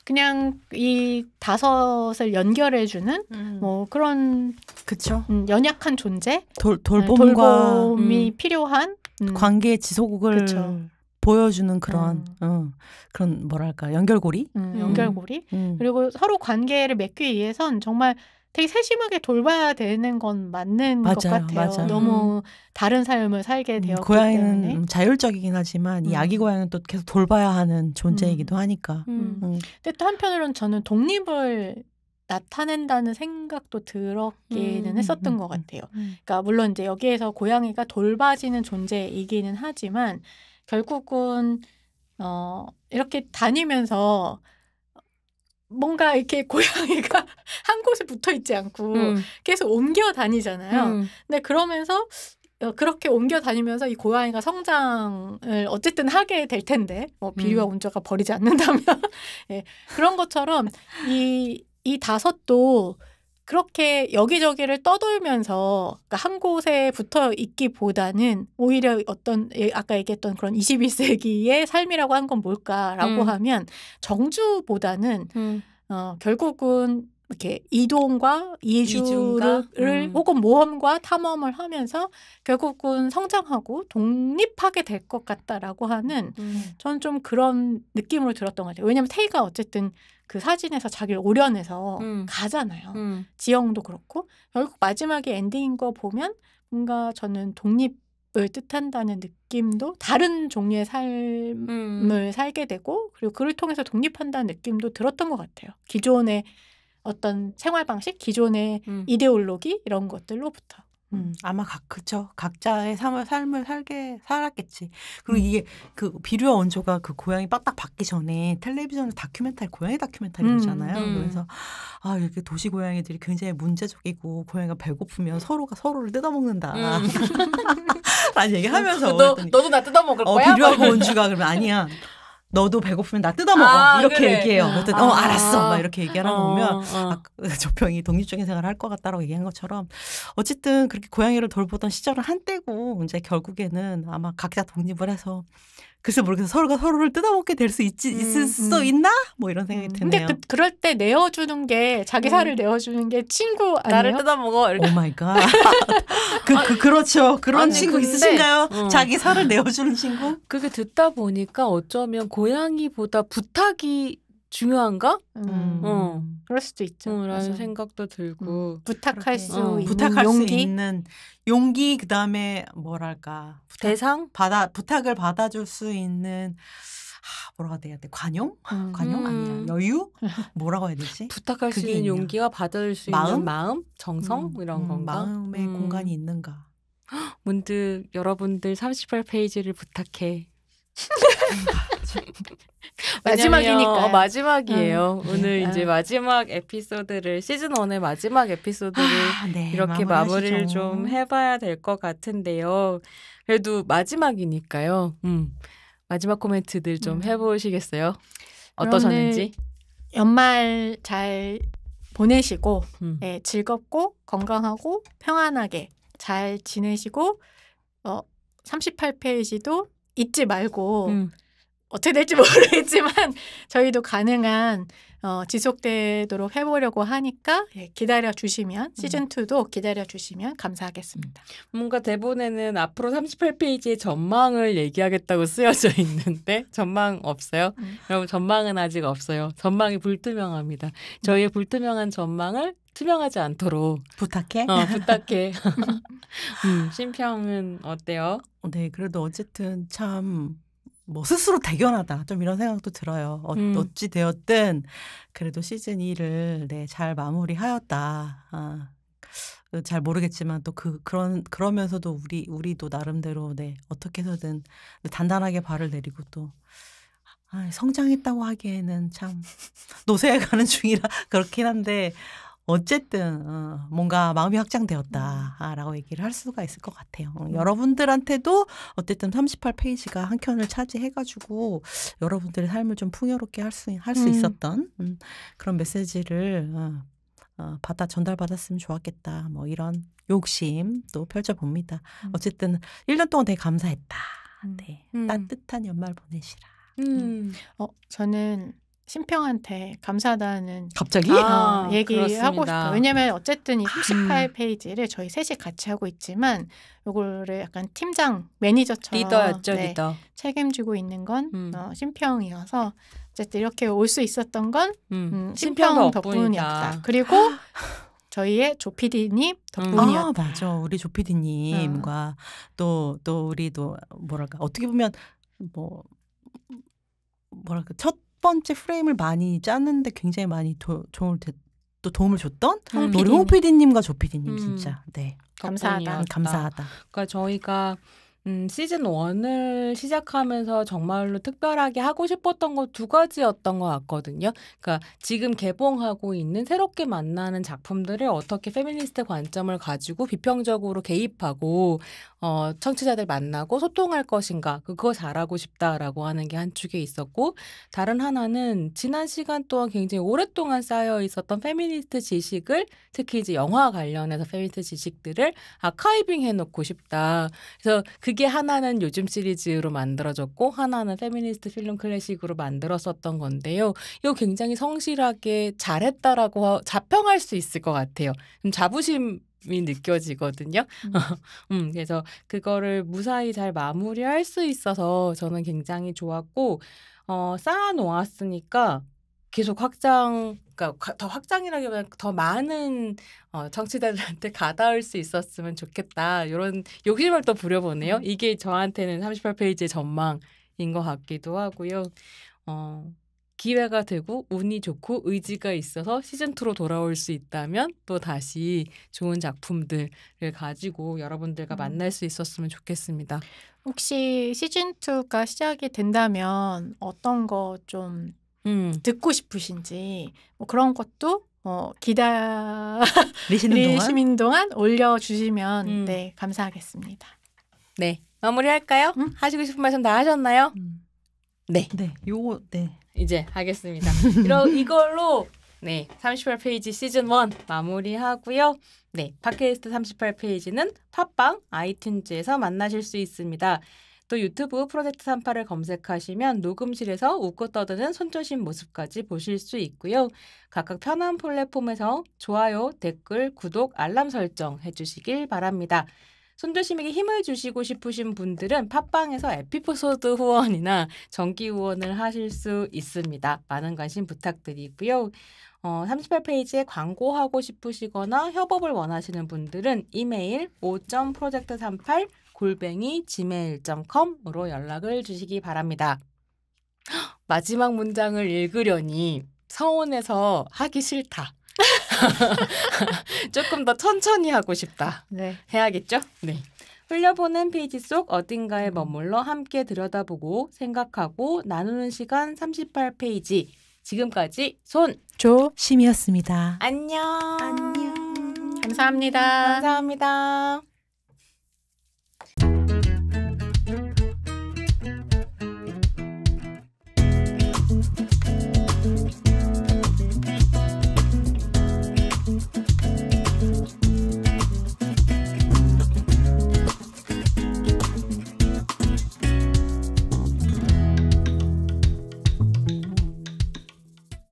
C: 그냥 이 5을 연결해주는 뭐 그런
B: 그쵸.
C: 연약한 존재,
B: 돌봄이
C: 필요한
B: 관계의 지속을
C: 그쵸.
B: 보여주는 그런 그런 뭐랄까 연결고리.
C: 연결고리. 그리고 서로 관계를 맺기 위해선 정말 되게 세심하게 돌봐야 되는 건 맞는 것 같아요.
B: 맞아요.
C: 너무 다른 삶을 살게 되었기
B: 고양이는
C: 때문에.
B: 자율적이긴 하지만 이 아기 고양이는 또 계속 돌봐야 하는 존재이기도 하니까.
C: 근데 또 한편으로는 저는 독립을 나타낸다는 생각도 들었기는 했었던 것 같아요. 그러니까 물론 이제 여기에서 고양이가 돌봐지는 존재이기는 하지만 결국은 이렇게 다니면서 뭔가 이렇게 고양이가 한 곳에 붙어 있지 않고 계속 옮겨 다니잖아요. 근데 그러면서 그렇게 옮겨 다니면서 이 고양이가 성장을 어쨌든 하게 될 텐데 뭐 비리와 운자가 버리지 않는다면 예, 그런 것처럼 이 5도 그렇게 여기저기를 떠돌면서 그러니까 한 곳에 붙어 있기보다는 오히려 어떤 아까 얘기했던 그런 21세기의 삶이라고 한 건 뭘까라고 하면 정주보다는 결국은 이렇게 이동과 이주를 혹은 모험과 탐험을 하면서 결국은 성장하고 독립하게 될 것 같다라고 하는 저는 좀 그런 느낌으로 들었던 것 같아요. 왜냐하면 테이가 어쨌든 그 사진에서 자기를 오려내서 가잖아요. 지영도 그렇고 결국 마지막에 엔딩인 거 보면 뭔가 저는 독립을 뜻한다는 느낌도 다른 종류의 삶을 살게 되고 그리고 그를 통해서 독립한다는 느낌도 들었던 것 같아요. 기존의 어떤 생활 방식, 기존의 이데올로기 이런 것들로부터.
B: 아마 그쵸. 각자의 삶을 살았겠지. 그리고 이게 그 비류와 원조가 그 고양이 딱 받기 전에 텔레비전에서 다큐멘터리, 고양이 다큐멘터리잖아요. 그래서 이렇게 도시 고양이들이 굉장히 문제적이고 고양이가 배고프면 서로가 서로를 뜯어먹는다. 라는 얘기하면서
A: 너도 나 뜯어먹을 거야?
B: 비류하고 원주가 그러면 아니야. 너도 배고프면 나 뜯어먹어. 이렇게
A: 그래.
B: 얘기해요. 그랬더니 알았어. 막 이렇게 얘기하는 거 보면 조평이 독립적인 생활을 할 것 같다라고 얘기한 것처럼 어쨌든 그렇게 고양이를 돌보던 시절은 한때고 이제 결국에는 아마 각자 독립을 해서 글쎄 모르겠어. 서로가 서로를 뜯어먹게 될 수 있을 수 있나? 뭐 이런 생각이 드네요.
C: 근데 그럴 때 내어주는 게 자기 살을 내어주는 게 친구 아니에요?
A: 나를 뜯어먹어.
B: 오 마이 갓. 그렇죠. 그런 친구
A: 근데,
B: 있으신가요? 자기 살을 내어주는 친구?
A: 그게 듣다 보니까 어쩌면 고양이보다 부탁이 중요한가?
C: 그럴 수도 있죠.
A: 라는 생각도 들고
C: 부탁할 수 있는
B: 부탁할
C: 용기?
B: 수 있는 용기 그다음에 뭐랄까
A: 대상?
B: 부탁을 받아줄 수 있는 뭐라고 해야 돼? 관용? 관용 아니야. 여유? 뭐라고 해야 되지?
A: 부탁할 수 있는 용기가 받아줄 수 있는 마음? 정성? 이런 건가?
B: 마음의 공간이 있는가?
A: 문득 여러분들 38페이지를 부탁해.
C: 마지막이니까.
A: 마지막이에요. 오늘 이제 마지막 에피소드를 시즌 1의 마지막 에피소드를 이렇게 마무리를 좀 해봐야 될 것 같은데요. 그래도 마지막이니까요. 마지막 코멘트들 좀 해보시겠어요? 어떠셨는지?
C: 연말 잘 보내시고 즐겁고 건강하고 평안하게 잘 지내시고 38페이지도 잊지 말고 어떻게 될지 모르겠지만 저희도 가능한 지속되도록 해보려고 하니까 기다려주시면 시즌2도 기다려주시면 감사하겠습니다.
A: 뭔가 대본에는 앞으로 38페이지의 전망을 얘기하겠다고 쓰여져 있는데 전망 없어요? 여러분 전망은 아직 없어요. 전망이 불투명합니다. 저희의 불투명한 전망을 투명하지 않도록
B: 부탁해?
A: 부탁해. 심평은 어때요?
B: 네, 그래도 어쨌든 참 뭐 스스로 대견하다 좀 이런 생각도 들어요. 어찌 되었든 그래도 시즌 2를 잘 마무리하였다. 잘 모르겠지만 또 그러면서도 우리도 나름대로 어떻게 해서든 단단하게 발을 내리고 또 성장했다고 하기에는 참 노쇠해 가는 중이라 그렇긴 한데 어쨌든 뭔가 마음이 확장되었다라고 얘기를 할 수가 있을 것 같아요. 여러분들한테도 어쨌든 38페이지가 한 켠을 차지해가지고 여러분들의 삶을 좀 풍요롭게 할 수 있었던 그런 메시지를 전달받았으면 좋았겠다. 뭐 이런 욕심도 펼쳐봅니다. 어쨌든 1년 동안 되게 감사했다. 네. 따뜻한 연말 보내시라.
C: 저는 심평한테 감사하다는
B: 갑자기?
C: 얘기하고 싶어요. 왜냐면 어쨌든 이 38페이지를 저희 셋이 같이 하고 있지만 요거를 약간 팀장, 매니저처럼
A: 리더였죠, 리더.
C: 책임지고 있는 건 심평이어서 어쨌든 이렇게 올 수 있었던 건
A: 심평
C: 덕분이었다. 그리고 저희의 조피디님 덕분이었다.
B: 맞아. 우리 조피디님과 또 우리도 뭐랄까 어떻게 보면 뭐랄까 첫 번째 프레임을 많이 짰는데 굉장히 많이 또 도움을 줬던 우리 홍 PD님과 조 PD님 진짜 네 감사하다.
A: 그러니까 저희가 시즌 1을 시작하면서 정말로 특별하게 하고 싶었던 거 2가지였던 것 같거든요. 그러니까 지금 개봉하고 있는 새롭게 만나는 작품들을 어떻게 페미니스트 관점을 가지고 비평적으로 개입하고 청취자들 만나고 소통할 것인가 그거 잘하고 싶다라고 하는 게 한 축에 있었고 다른 하나는 지난 시간 동안 굉장히 오랫동안 쌓여 있었던 페미니스트 지식을 특히 이제 영화 관련해서 페미니스트 지식들을 아카이빙 해놓고 싶다. 그래서 그게 하나는 요즘 시리즈로 만들어졌고 하나는 페미니스트 필름 클래식으로 만들었었던 건데요. 이거 굉장히 성실하게 잘했다라고 자평할 수 있을 것 같아요. 자부심이 느껴지거든요. 그래서 그거를 무사히 잘 마무리할 수 있어서 저는 굉장히 좋았고 쌓아놓았으니까 계속 그러니까 더 확장이라기보다는 더 많은 청취자들한테 가닿을 수 있었으면 좋겠다. 이런 욕심을 또 부려보네요. 이게 저한테는 38페이지의 전망인 것 같기도 하고요. 기회가 되고 운이 좋고 의지가 있어서 시즌2로 돌아올 수 있다면 또 다시 좋은 작품들을 가지고 여러분들과 만날 수 있었으면 좋겠습니다.
C: 혹시 시즌2가 시작이 된다면 어떤 거 좀 듣고 싶으신지 뭐 그런 것도 기다리시는 동안 올려주시면 네 감사하겠습니다.
A: 네 마무리할까요? 하시고 싶은 말씀 다 하셨나요? 네.
B: 요거
A: 이제 하겠습니다. 이걸로 38페이지 시즌 1 마무리하고요. 네, 팟캐스트 38페이지는 팟빵, 아이튠즈에서 만나실 수 있습니다. 또 유튜브 프로젝트 38을 검색하시면 녹음실에서 웃고 떠드는 손조심 모습까지 보실 수 있고요. 각각 편한 플랫폼에서 좋아요, 댓글, 구독, 알람 설정 해주시길 바랍니다. 손조심에게 힘을 주시고 싶으신 분들은 팟빵에서 에피소드 후원이나 정기 후원을 하실 수 있습니다. 많은 관심 부탁드리고요. 38페이지에 광고하고 싶으시거나 협업을 원하시는 분들은 이메일 5.project38@gmail.com으로 연락을 주시기 바랍니다. 마지막 문장을 읽으려니 서운해서 하기 싫다. 조금 더 천천히 하고 싶다.
C: 네.
A: 해야겠죠? 네. 흘려보는 페이지 속 어딘가에 머물러 함께 들여다보고 생각하고 나누는 시간 38페이지. 지금까지
B: 손조심이었습니다.
A: 안녕.
C: 감사합니다.
A: 감사합니다.